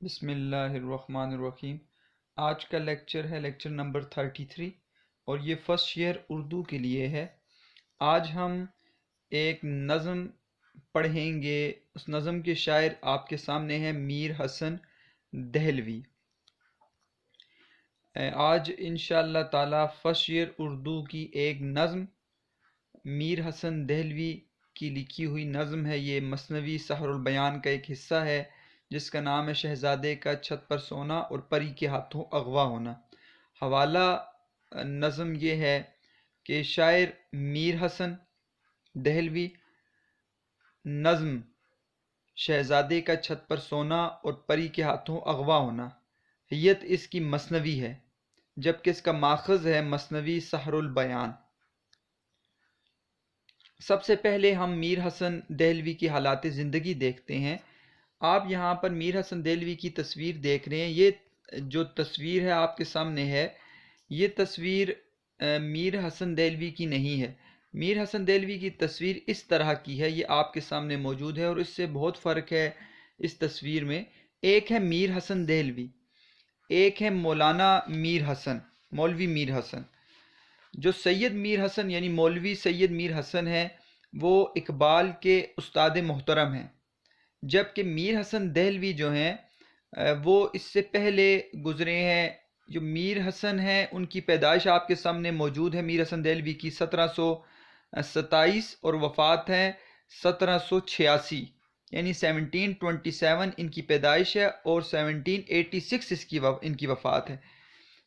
بسم اللہ الرحمن الرحیم۔ آج کا لیکچر ہے لیکچر نمبر 33 اور یہ فرسٹ شیئر اردو کے لیے ہے۔ آج ہم ایک نظم پڑھیں گے۔ اس نظم کے شاعر آپ کے سامنے ہیں میر حسن دہلوی۔ آج انشاءاللہ تعالی فرسٹ شیئر اردو کی ایک نظم میر حسن دہلوی کی لکھی ہوئی نظم ہے۔ یہ مثنوی سحر البیان کا ایک حصہ ہے جس کا نام ہے شہزادے کا چھت پر سونا اور پری کے ہاتھوں اغوا ہونا۔ حوالہ نظم یہ ہے کہ شاعر میر حسن دہلوی، نظم شہزادے کا چھت پر سونا اور پری کے ہاتھوں اغوا ہونا۔ حیت اس کی مثنوی ہے جبکہ اس کا ماخذ ہے مثنوی سحر البیان۔ سب سے پہلے ہم میر حسن دہلوی کی حالات زندگی دیکھتے ہیں۔ آپ یہاں پر میر حسن دہلوی کی تصویر دیکھ رہے ہیں۔ یہ جو تصویر ہے آپ کے سامنے ہے، یہ تصویر میر حسن دہلوی کی نہیں ہے۔ میر حسن دہلوی کی تصویر اس طرح کی ہے، یہ آپ کے سامنے موجود ہے اور اس سے بہت فرق ہے اس تصویر میں۔ ایک ہے میر حسن دہلوی، ایک ہے مولانا میر حسن، مولوی میر حسن۔ جو سید میر حسن یعنی مولوی سید میر حسن ہے وہ اقبال کے استاد محترم ہیں، جبکہ میر حسن دہلوی جو ہیں وہ اس سے پہلے گزرے ہیں۔ جو میر حسن ہیں ان کی پیدائش آپ کے سامنے موجود ہے۔ میر حسن دہلوی کی 1727 اور وفات ہے 1786، یعنی 1727 ان کی پیدائش ہے اور 1786 ان کی وفات ہے۔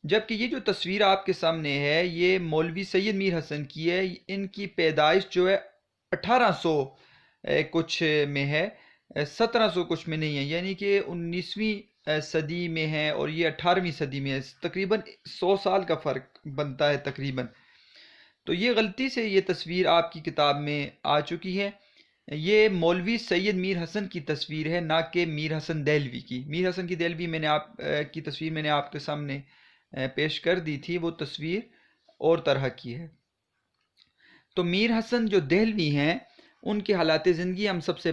جبکہ یہ جو تصویر آپ کے سامنے ہے یہ مولوی سید میر حسن کی ہے۔ ان کی پیدائش جو ہے 1800 کچھ میں ہے، 1700 کچھ میں نہیں ہے، یعنی کہ 19ویں صدی میں ہے اور یہ 18ویں صدی میں ہے۔ تقریباً 100 سال کا فرق بنتا ہے تقریباً۔ تو یہ غلطی سے یہ تصویر آپ کی کتاب میں آ چکی ہے۔ یہ مولوی سید میر حسن کی تصویر ہے، نہ کہ میر حسن دہلوی کی۔ میر حسن کی دہلوی میں نے آپ کی تصویر میں نے آپ کے سامنے پیش کر دی تھی، وہ تصویر اور طرح کی ہے۔ تو میر حسن جو دہلوی ہیں ان کے حالات زندگی ہم سب سے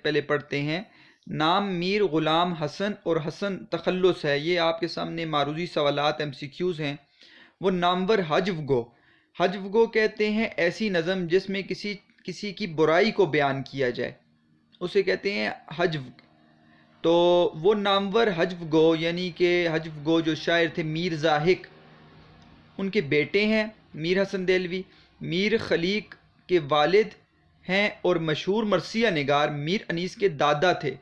پہلے پڑھتے ہیں۔ نام میر غلام حسن اور حسن تخلص ہے۔ یہ آپ کے سامنے معروضی سوالات MCQs ہیں۔ وہ نامور حجو گو، حجو گو کہتے ہیں ایسی نظم جس میں کسی کی برائی کو بیان کیا جائے، اسے کہتے ہیں حجو۔ تو وہ نامور حجو گو یعنی کہ حجو گو جو شاعر تھے میر زاہق، ان کے بیٹے ہیں میر حسن دہلوی۔ میر خلیق کے والد ہیں اور مشہور مرثیہ نگار میر انیس کے دادا تھے۔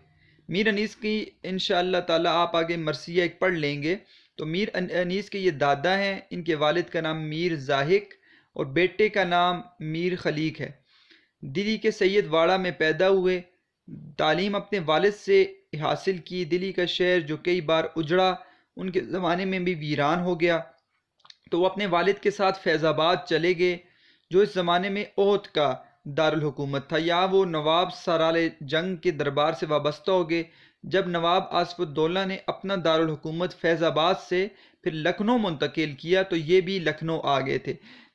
میر انیس کی انشاءاللہ تعالی آپ آگے مرثیہ ایک پڑھ لیں گے۔ تو میر انیس کے یہ دادا ہیں، ان کے والد کا نام میر زاہق اور بیٹے کا نام میر خلیق ہے۔ دلی کے سید واڑہ میں پیدا ہوئے، تعلیم اپنے والد سے حاصل کی۔ دلی کا شہر جو کئی بار اجڑا، ان کے زمانے میں بھی ویران ہو گیا، تو وہ اپنے والد کے ساتھ فیض آباد چلے گئے جو اس زمانے میں اودھ کا دارالحکومت تھا۔ یہاں وہ نواب سرال جنگ کے دربار سے وابستہ ہو گئے۔ جب نواب آصف الدولہ نے اپنا دارالحکومت فیض آباد سے پھر لکھنؤ منتقل کیا تو یہ بھی لکھنؤ آ گئے تھے۔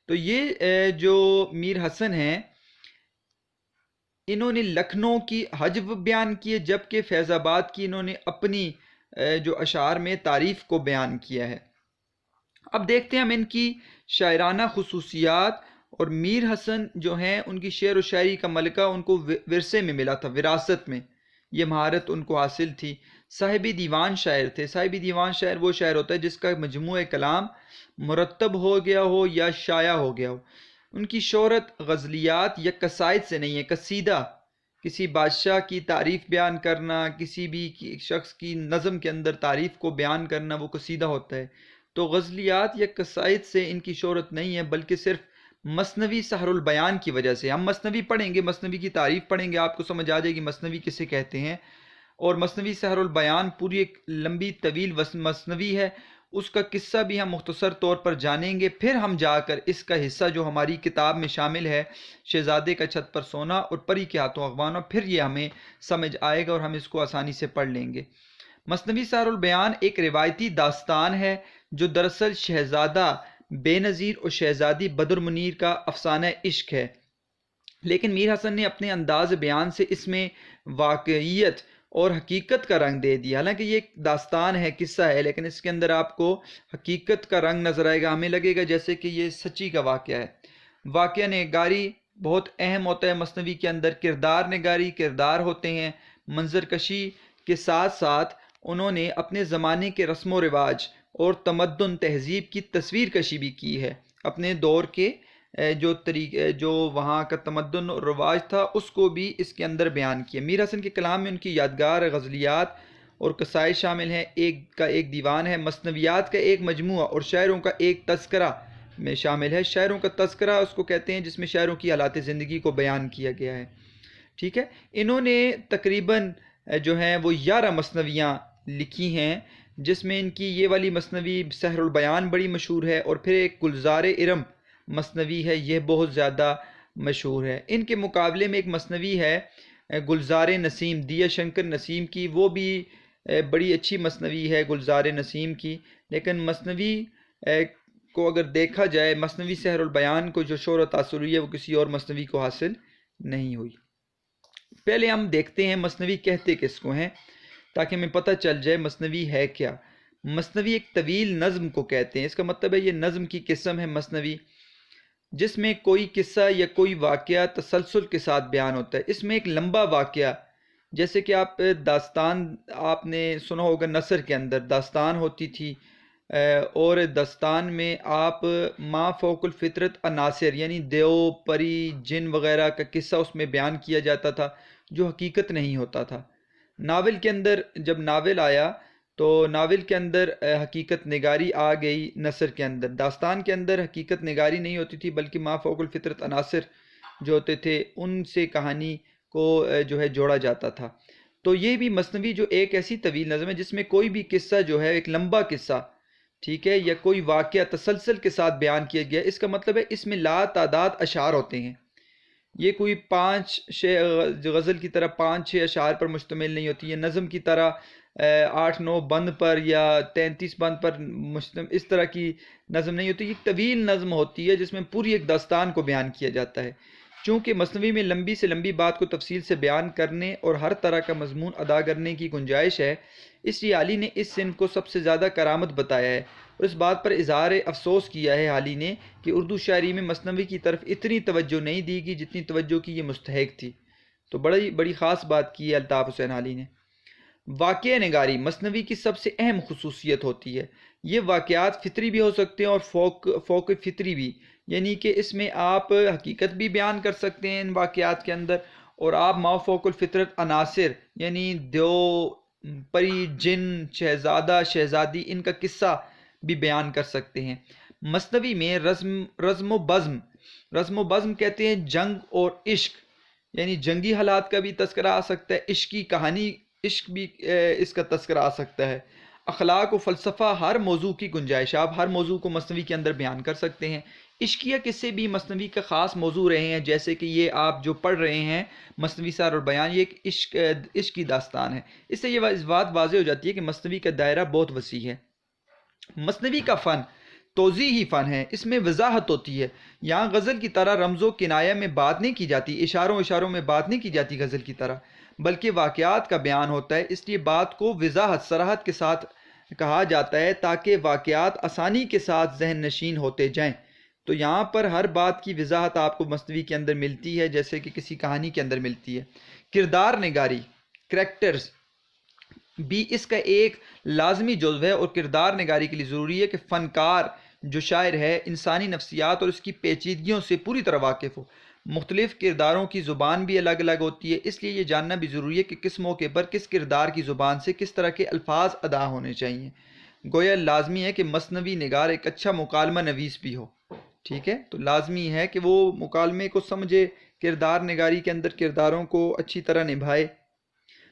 تو یہ جو میر حسن ہیں انہوں نے لکھنؤ کی حجو بیان کیے، جبکہ فیض آباد کی انہوں نے اپنی جو اشعار میں تعریف کو بیان کیا ہے۔ اب دیکھتے ہیں ہم ان کی شاعرانہ خصوصیات۔ اور میر حسن جو ہیں ان کی شعر و شاعری کا ملکہ ان کو ورثے میں ملا تھا، وراثت میں یہ مہارت ان کو حاصل تھی۔ صاحب دیوان شاعر تھے۔ صاحب دیوان شاعر وہ شاعر ہوتا ہے جس کا مجموعہ کلام مرتب ہو گیا ہو یا شائع ہو گیا ہو۔ ان کی شہرت غزلیات یا قصائد سے نہیں ہے۔ قصیدہ کسی بادشاہ کی تعریف بیان کرنا، کسی بھی شخص کی نظم کے اندر تعریف کو بیان کرنا وہ قصیدہ ہوتا ہے۔ تو غزلیات یا قصائد سے ان کی شہرت نہیں ہے، بلکہ صرف مثنوی سحر البیان کی وجہ سے۔ ہم مثنوی پڑھیں گے، مثنوی کی تعریف پڑھیں گے، آپ کو سمجھ آ جائے گی مثنوی کسے کہتے ہیں۔ اور مثنوی سحر البیان پوری ایک لمبی طویل مثنوی ہے، اس کا قصہ بھی ہم مختصر طور پر جانیں گے، پھر ہم جا کر اس کا حصہ جو ہماری کتاب میں شامل ہے شہزادے کا چھت پر سونا اور پری کے ہاتھوں اغوانا، پھر یہ ہمیں سمجھ آئے گا اور ہم اس کو آسانی سے پڑھ لیں گے۔ مثنوی سحر البیان ایک روایتی داستان ہے جو دراصل شہزادہ بے نظیر اور شہزادی بدر منیر کا افسانہ عشق ہے، لیکن میر حسن نے اپنے انداز بیان سے اس میں واقعیت اور حقیقت کا رنگ دے دیا. حالانکہ یہ ایک داستان ہے، قصہ ہے، لیکن اس کے اندر آپ کو حقیقت کا رنگ نظر آئے گا. ہمیں لگے گا جیسے کہ یہ سچی کا واقعہ ہے. واقعہ نگاری بہت اہم ہوتا ہے مثنوی کے اندر. کردار نگاری، کردار ہوتے ہیں. منظر کشی کے ساتھ ساتھ انہوں نے اپنے زمانے کے رسم و رواج اور تمدن تہذیب کی تصویر کشی بھی کی ہے. اپنے دور کے جو طریقے، جو وہاں کا تمدن اور رواج تھا، اس کو بھی اس کے اندر بیان کیا. میر حسن کے کلام میں ان کی یادگار غزلیات اور قصائد شامل ہیں. ایک دیوان ہے. مثنویات کا ایک مجموعہ اور شاعروں کا ایک تذکرہ میں شامل ہے. شاعروں کا تذکرہ اس کو کہتے ہیں جس میں شاعروں کی حالات زندگی کو بیان کیا گیا ہے. ٹھیک ہے. انہوں نے تقریباً جو ہیں وہ 11 مثنویاں لکھی ہیں، جس میں ان کی یہ والی مثنوی سحر البیان بڑی مشہور ہے، اور پھر ایک گلزار ارم مثنوی ہے، یہ بہت زیادہ مشہور ہے. ان کے مقابلے میں ایک مثنوی ہے گلزار نسیم، دیا شنکر نسیم کی، وہ بھی بڑی اچھی مثنوی ہے گلزار نسیم کی. لیکن مثنوی کو اگر دیکھا جائے، مثنوی سحر البیان کو جو شہرت حاصل ہوئی ہے وہ کسی اور مثنوی کو حاصل نہیں ہوئی. پہلے ہم دیکھتے ہیں مثنوی کہتے کس کو ہیں، تاکہ ہمیں پتہ چل جائے مثنوی ہے کیا. مثنوی ایک طویل نظم کو کہتے ہیں. اس کا مطلب ہے یہ نظم کی قسم ہے مثنوی، جس میں کوئی قصہ یا کوئی واقعہ تسلسل کے ساتھ بیان ہوتا ہے. اس میں ایک لمبا واقعہ، جیسے کہ داستان آپ نے سنا ہوگا، نثر کے اندر داستان ہوتی تھی، اور داستان میں آپ ما فوق الفطرت عناصر یعنی دیو، پری، جن وغیرہ کا قصہ اس میں بیان کیا جاتا تھا جو حقیقت نہیں ہوتا تھا. ناول کے اندر جب ناول آیا تو ناول کے اندر حقیقت نگاری آ گئی. نثر کے اندر، داستان کے اندر حقیقت نگاری نہیں ہوتی تھی، بلکہ ما فوق الفطرت عناصر جو ہوتے تھے ان سے کہانی کو جو ہے جوڑا جاتا تھا. تو یہ بھی مثنوی جو ایک ایسی طویل نظم ہے جس میں کوئی بھی قصہ جو ہے ایک لمبا قصہ، ٹھیک ہے، یا کوئی واقعہ تسلسل کے ساتھ بیان کیا گیا. اس کا مطلب ہے اس میں لا تعداد اشعار ہوتے ہیں. یہ کوئی 5-6 غزل کی طرح 5-6 اشعار پر مشتمل نہیں ہوتی. یہ نظم کی طرح 8-9 بند پر یا 33 بند پر اس طرح کی نظم نہیں ہوتی. یہ طویل نظم ہوتی ہے جس میں پوری ایک داستان کو بیان کیا جاتا ہے. چونکہ مثنوی میں لمبی سے لمبی بات کو تفصیل سے بیان کرنے اور ہر طرح کا مضمون ادا کرنے کی گنجائش ہے، اس لیے حالی نے اس صنف کو سب سے زیادہ کرامت بتایا ہے. اور اس بات پر اظہار افسوس کیا ہے حالی نے کہ اردو شاعری میں مثنوی کی طرف اتنی توجہ نہیں دی گئی جتنی توجہ کی یہ مستحق تھی. تو بڑی خاص بات کی ہے الطاف حسین حالی نے. واقعہ نگاری مثنوی کی سب سے اہم خصوصیت ہوتی ہے. یہ واقعات فطری بھی ہو سکتے ہیں اور فوق فطری بھی، یعنی کہ اس میں آپ حقیقت بھی بیان کر سکتے ہیں ان واقعات کے اندر، اور آپ ما فوق الفطرت عناصر یعنی دیو، پری، جن، شہزادہ، شہزادی، ان کا قصہ بھی بیان کر سکتے ہیں. مثنوی میں رزم و بزم کہتے ہیں جنگ اور عشق، یعنی جنگی حالات کا بھی تذکرہ آ سکتا ہے، عشقی کہانی، عشق بھی اس کا تذکرہ آ سکتا ہے. اخلاق و فلسفہ، ہر موضوع کی گنجائش، آپ ہر موضوع کو مثنوی کے اندر بیان کر سکتے ہیں. عشقیہ قصے بھی مثنوی کا خاص موضوع رہے ہیں، جیسے کہ یہ آپ جو پڑھ رہے ہیں مثنوی سحر البیان، یہ ایک عشق کی داستان ہے. اس سے یہ بات واضح ہو جاتی ہے کہ مثنوی کا دائرہ بہت وسیع ہے. مثنوی کا فن توضیحی فن ہے، اس میں وضاحت ہوتی ہے. یہاں غزل کی طرح رمز و کنایہ میں بات نہیں کی جاتی، اشاروں میں بات نہیں کی جاتی غزل کی طرح، بلکہ واقعات کا بیان ہوتا ہے. اس لیے بات کو وضاحت، صراحت کے ساتھ کہا جاتا ہے تاکہ واقعات آسانی کے ساتھ ذہن نشین ہوتے جائیں. تو یہاں پر ہر بات کی وضاحت آپ کو مثنوی کے اندر ملتی ہے جیسے کہ کسی کہانی کے اندر ملتی ہے. کردار نگاری، کریکٹرز بھی اس کا ایک لازمی جزو ہے، اور کردار نگاری کے لیے ضروری ہے کہ فنکار جو شاعر ہے انسانی نفسیات اور اس کی پیچیدگیوں سے پوری طرح واقف ہو. مختلف کرداروں کی زبان بھی الگ الگ ہوتی ہے، اس لیے یہ جاننا بھی ضروری ہے کہ کس موقع پر کس کردار کی زبان سے کس طرح کے الفاظ ادا ہونے چاہیے. گویا لازمی ہے کہ مثنوی نگار ایک اچھا مکالمہ نویس بھی ہو. ٹھیک ہے، تو لازمی ہے کہ وہ مکالمے کو سمجھے، کردار نگاری کے اندر کرداروں کو اچھی طرح نبھائے.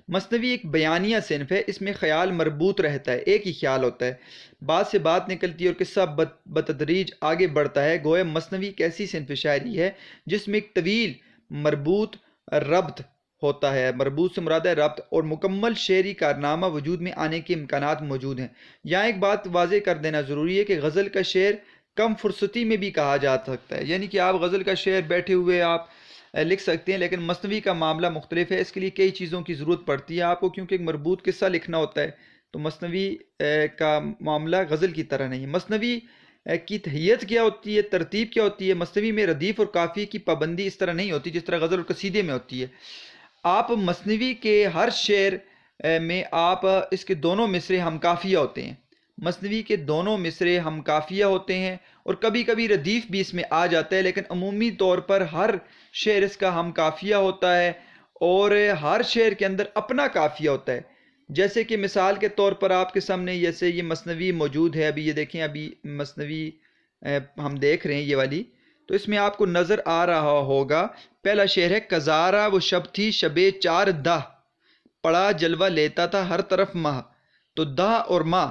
مثنوی ایک بیانیہ صنف ہے، اس میں خیال مربوط رہتا ہے، ایک ہی خیال ہوتا ہے، بات سے بات نکلتی ہے اور قصہ بتدریج آگے بڑھتا ہے. گویا مثنوی ایک ایسی صنف شاعری ہے جس میں ایک طویل مربوط ربط ہوتا ہے. مربوط سے مراد ہے ربط، اور مکمل شعری کارنامہ وجود میں آنے کے امکانات موجود ہیں. یہاں ایک بات واضح کر دینا ضروری ہے کہ غزل کا شعر کم فرصتی میں بھی کہا جا سکتا ہے، یعنی کہ آپ غزل کا شعر بیٹھے ہوئے آپ لکھ سکتے ہیں، لیکن مثنوی کا معاملہ مختلف ہے، اس کے لیے کئی چیزوں کی ضرورت پڑتی ہے آپ کو، کیونکہ ایک مربوط قصہ لکھنا ہوتا ہے، تو مثنوی کا معاملہ غزل کی طرح نہیں ہے۔ مثنوی کی تہیت کیا ہوتی ہے، ترتیب کیا ہوتی ہے؟ مثنوی میں ردیف اور قافیے کی پابندی اس طرح نہیں ہوتی جس طرح غزل اور قصیدے میں ہوتی ہے۔ آپ مثنوی کے ہر شعر میں آپ اس کے دونوں مصرے ہم قافیہ ہوتے ہیں، مثنوی کے دونوں مصرے ہم قافیہ ہوتے ہیں، اور کبھی کبھی ردیف بھی اس میں آ جاتا ہے، لیکن عمومی طور پر ہر شعر اس کا ہم قافیہ ہوتا ہے، اور ہر شعر کے اندر اپنا قافیہ ہوتا ہے۔ جیسے کہ مثال کے طور پر آپ کے سامنے جیسے یہ مثنوی موجود ہے، ابھی یہ دیکھیں، ابھی مثنوی ہم دیکھ رہے ہیں یہ والی، تو اس میں آپ کو نظر آ رہا ہوگا، پہلا شعر ہے: کزارا وہ شب تھی شب چار دہ، پڑا جلوہ لیتا تھا ہر طرف ماہ، تو دہ اور ماہ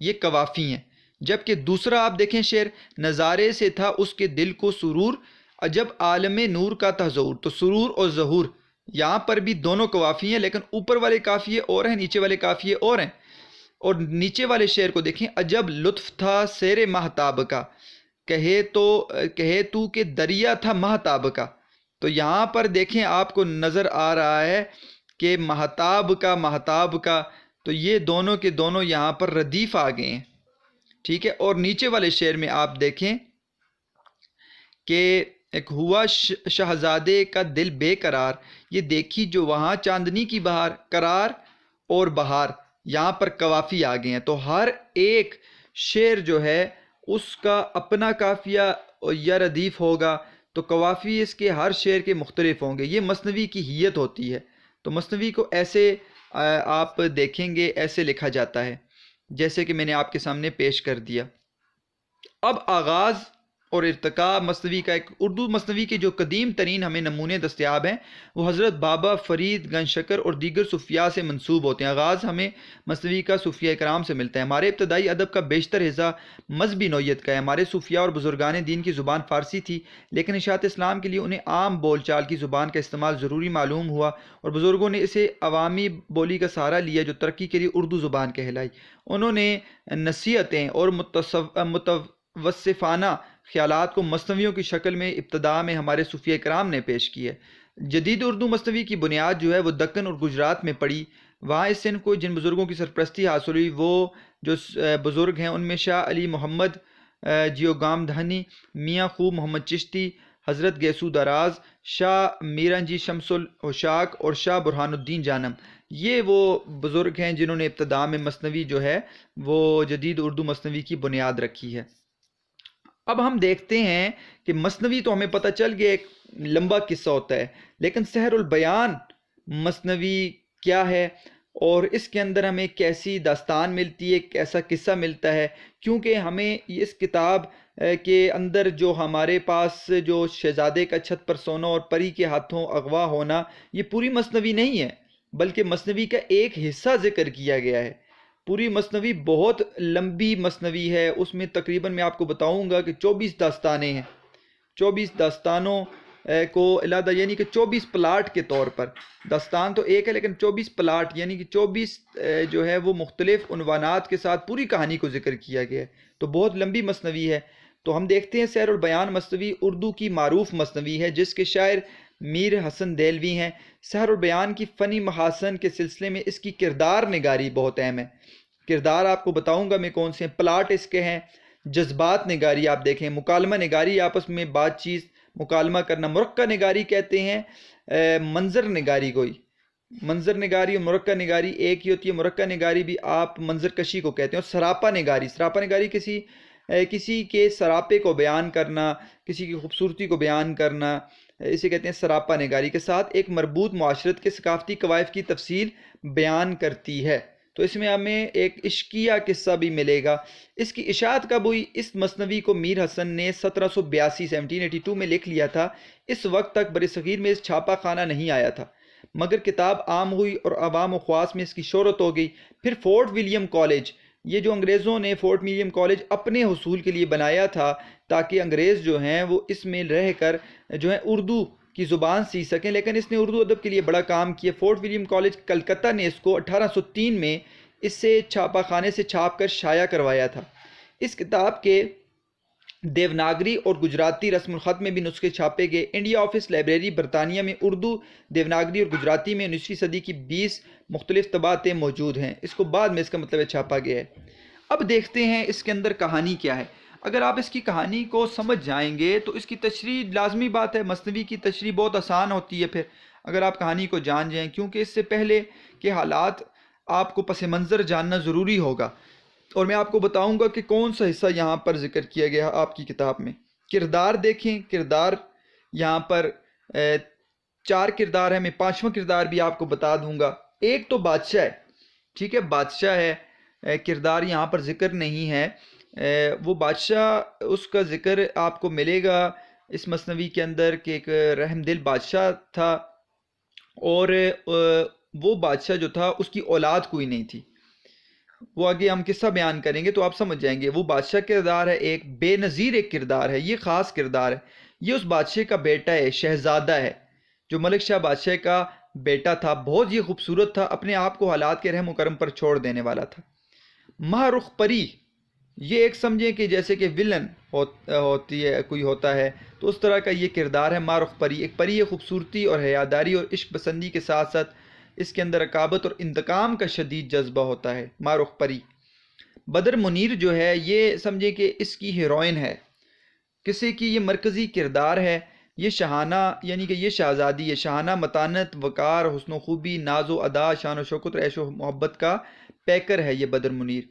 یہ قوافی ہیں۔ جبکہ دوسرا آپ دیکھیں شعر: نظارے سے تھا اس کے دل کو سرور، عجب عالم نور کا تھا ظہور، تو سرور اور ظہور یہاں پر بھی دونوں قوافی ہیں، لیکن اوپر والے قافیے اور ہیں، نیچے والے قافیے اور ہیں۔ اور نیچے والے شعر کو دیکھیں: عجب لطف تھا سیر مہتاب کا، کہے تو کہ دریا تھا مہتاب کا، تو یہاں پر دیکھیں آپ کو نظر آ رہا ہے کہ مہتاب کا، تو یہ دونوں کے دونوں یہاں پر ردیف آ گئے ہیں، ٹھیک ہے۔ اور نیچے والے شعر میں آپ دیکھیں کہ ایک ہوا شہزادے کا دل بے قرار، یہ دیکھی جو وہاں چاندنی کی بہار، قرار اور بہار یہاں پر قوافی آ گئے ہیں۔ تو ہر ایک شعر جو ہے اس کا اپنا قافیہ یا ردیف ہوگا، تو قوافی اس کے ہر شعر کے مختلف ہوں گے، یہ مثنوی کی حیت ہوتی ہے۔ تو مثنوی کو ایسے آپ دیکھیں گے، ایسے لکھا جاتا ہے جیسے کہ میں نے آپ کے سامنے پیش کر دیا۔ اب آغاز اور ارتقاء مثنوی کا، ایک اردو مثنوی کے جو قدیم ترین ہمیں نمونے دستیاب ہیں وہ حضرت بابا فرید گنج شکر اور دیگر صوفیاء سے منسوب ہوتے ہیں۔ آغاز ہمیں مثنوی کا صوفیاء کرام سے ملتا ہے۔ ہمارے ابتدائی ادب کا بیشتر حصہ مذہبی نوعیت کا ہے۔ ہمارے صوفیاء اور بزرگان دین کی زبان فارسی تھی، لیکن اشاعت اسلام کے لیے انہیں عام بول چال کی زبان کا استعمال ضروری معلوم ہوا، اور بزرگوں نے اسے عوامی بولی کا سہارا لیا جو ترقی کے لیے اردو زبان کہلائی۔ انہوں نے نصیحتیں اور متوسفانہ خیالات کو مثنویوں کی شکل میں ابتدا میں ہمارے صوفیاء کرام نے پیش کی ہے۔ جدید اردو مثنوی کی بنیاد جو ہے وہ دکن اور گجرات میں پڑی، وہاں اس صنف کو جن بزرگوں کی سرپرستی حاصل ہوئی، وہ جو بزرگ ہیں ان میں شاہ علی محمد جیوگام دھنی، میاں خوب محمد چشتی، حضرت گیسو دراز، شاہ میرانجی شمس الحشاق اور شاہ برہان الدین جانم، یہ وہ بزرگ ہیں جنہوں نے ابتدا میں مثنوی جو ہے وہ جدید اردو مثنوی کی بنیاد رکھی ہے۔ اب ہم دیکھتے ہیں کہ مثنوی تو ہمیں پتہ چل گیا ایک لمبا قصہ ہوتا ہے، لیکن سحر البیان مثنوی کیا ہے، اور اس کے اندر ہمیں کیسی داستان ملتی ہے، کیسا قصہ ملتا ہے؟ کیونکہ ہمیں اس کتاب کے اندر جو ہمارے پاس جو شہزادے کا چھت پر سونا اور پری کے ہاتھوں اغوا ہونا، یہ پوری مثنوی نہیں ہے، بلکہ مثنوی کا ایک حصہ ذکر کیا گیا ہے۔ پوری مثنوی بہت لمبی مثنوی ہے، اس میں تقریباً میں آپ کو بتاؤں گا کہ 24 داستانیں ہیں۔ 24 داستانوں کو علیحدہ یعنی کہ 24 پلاٹ کے طور پر، داستان تو ایک ہے لیکن 24 پلاٹ یعنی کہ 24 جو ہے وہ مختلف عنوانات کے ساتھ پوری کہانی کو ذکر کیا گیا ہے، تو بہت لمبی مثنوی ہے۔ تو ہم دیکھتے ہیں سحر البیان مثنوی اردو کی معروف مثنوی ہے جس کے شاعر میر حسن دہلوی ہیں۔ سحر البیان کی فنی محاسن کے سلسلے میں اس کی کردار نگاری بہت اہم ہے۔ کردار آپ کو بتاؤں گا میں کون سے ہیں۔ پلاٹ اس کے ہیں: جذبات نگاری، آپ دیکھیں مکالمہ نگاری، آپس میں بات چیت مکالمہ کرنا، مرقع نگاری کہتے ہیں منظر نگاری کوئی، منظر نگاری اور مرقع نگاری ایک ہی ہوتی ہے۔ مرقع نگاری بھی آپ منظر کشی کو کہتے ہیں۔ اور سراپا نگاری، سراپا نگاری کسی کے سراپے کو بیان کرنا، کسی کی خوبصورتی کو بیان کرنا، اسے کہتے ہیں سراپا نگاری، کے ساتھ ایک مربوط معاشرت کے ثقافتی کوائف کی تفصیل بیان کرتی ہے۔ تو اس میں ہمیں ایک عشقیہ قصہ بھی ملے گا۔ اس کی اشاعت کب ہوئی؟ اس مثنوی کو میر حسن نے 1782 میں لکھ لیا تھا۔ اس وقت تک برصغیر میں اس چھاپا خانہ نہیں آیا تھا، مگر کتاب عام ہوئی اور عوام و خواص میں اس کی شہرت ہو گئی۔ پھر فورٹ ولیم کالج، یہ جو انگریزوں نے فورٹ ولیم کالج اپنے حصول کے لیے بنایا تھا تاکہ انگریز جو ہیں وہ اس میں رہ کر جو ہے اردو کی زبان سیکھ سکیں، لیکن اس نے اردو ادب کے لیے بڑا کام کیا۔ فورٹ ولیم کالج کلکتہ نے اس کو 1803 میں اس سے چھاپا خانے سے چھاپ کر شائع کروایا تھا۔ اس کتاب کے دیوناگری اور گجراتی رسم الخط میں بھی نسخے چھاپے گئے۔ انڈیا آفس لائبریری برطانیہ میں اردو، دیوناگری اور گجراتی میں 19ویں صدی کی 20 مختلف طباعتیں موجود ہیں۔ اس کو بعد میں اس کا مطلب چھاپا گیا ہے۔ اب دیکھتے ہیں اس کے اندر کہانی کیا ہے۔ اگر آپ اس کی کہانی کو سمجھ جائیں گے تو اس کی تشریح لازمی بات ہے، مثنوی کی تشریح بہت آسان ہوتی ہے پھر اگر آپ کہانی کو جان جائیں، کیونکہ اس سے پہلے کے حالات آپ کو پس منظر جاننا ضروری ہوگا، اور میں آپ کو بتاؤں گا کہ کون سا حصہ یہاں پر ذکر کیا گیا آپ کی کتاب میں۔ کردار دیکھیں، کردار یہاں پر 4 کردار ہیں، میں 5واں کردار بھی آپ کو بتا دوں گا۔ ایک تو بادشاہ ہے، ٹھیک ہے، بادشاہ ہے، کردار یہاں پر ذکر نہیں ہے۔ وہ بادشاہ، اس کا ذکر آپ کو ملے گا اس مثنوی کے اندر کہ ایک رحم دل بادشاہ تھا، اور وہ بادشاہ جو تھا اس کی اولاد کوئی نہیں تھی۔ وہ آگے ہم قصہ بیان کریں گے تو آپ سمجھ جائیں گے۔ وہ بادشاہ کردار ہے، ایک بے نظیر ایک کردار ہے، یہ خاص کردار ہے۔ یہ اس بادشاہ کا بیٹا ہے، شہزادہ ہے، جو ملک شاہ بادشاہ کا بیٹا تھا، بہت یہ خوبصورت تھا، اپنے آپ کو حالات کے رحم و کرم پر چھوڑ دینے والا تھا۔ ماہ رخ پری، یہ ایک سمجھیں کہ جیسے کہ ولن ہوتی ہے، کوئی ہوتا ہے، تو اس طرح کا یہ کردار ہے ماہ رخ پری۔ ایک پری ہے، خوبصورتی اور حیاداری اور عشق پسندی کے ساتھ ساتھ اس کے اندر رقابت اور انتقام کا شدید جذبہ ہوتا ہے، ماہ رخ پری۔ بدر منیر جو ہے یہ سمجھیں کہ اس کی ہیروئن ہے، کسی کی یہ مرکزی کردار ہے، یہ شاہانہ یعنی کہ یہ شہزادی ہے، شاہانہ متانت، وقار، حسن و خوبی، ناز و ادا، شان و شوکت اور عیش و محبت کا پیکر ہے یہ بدر منیر۔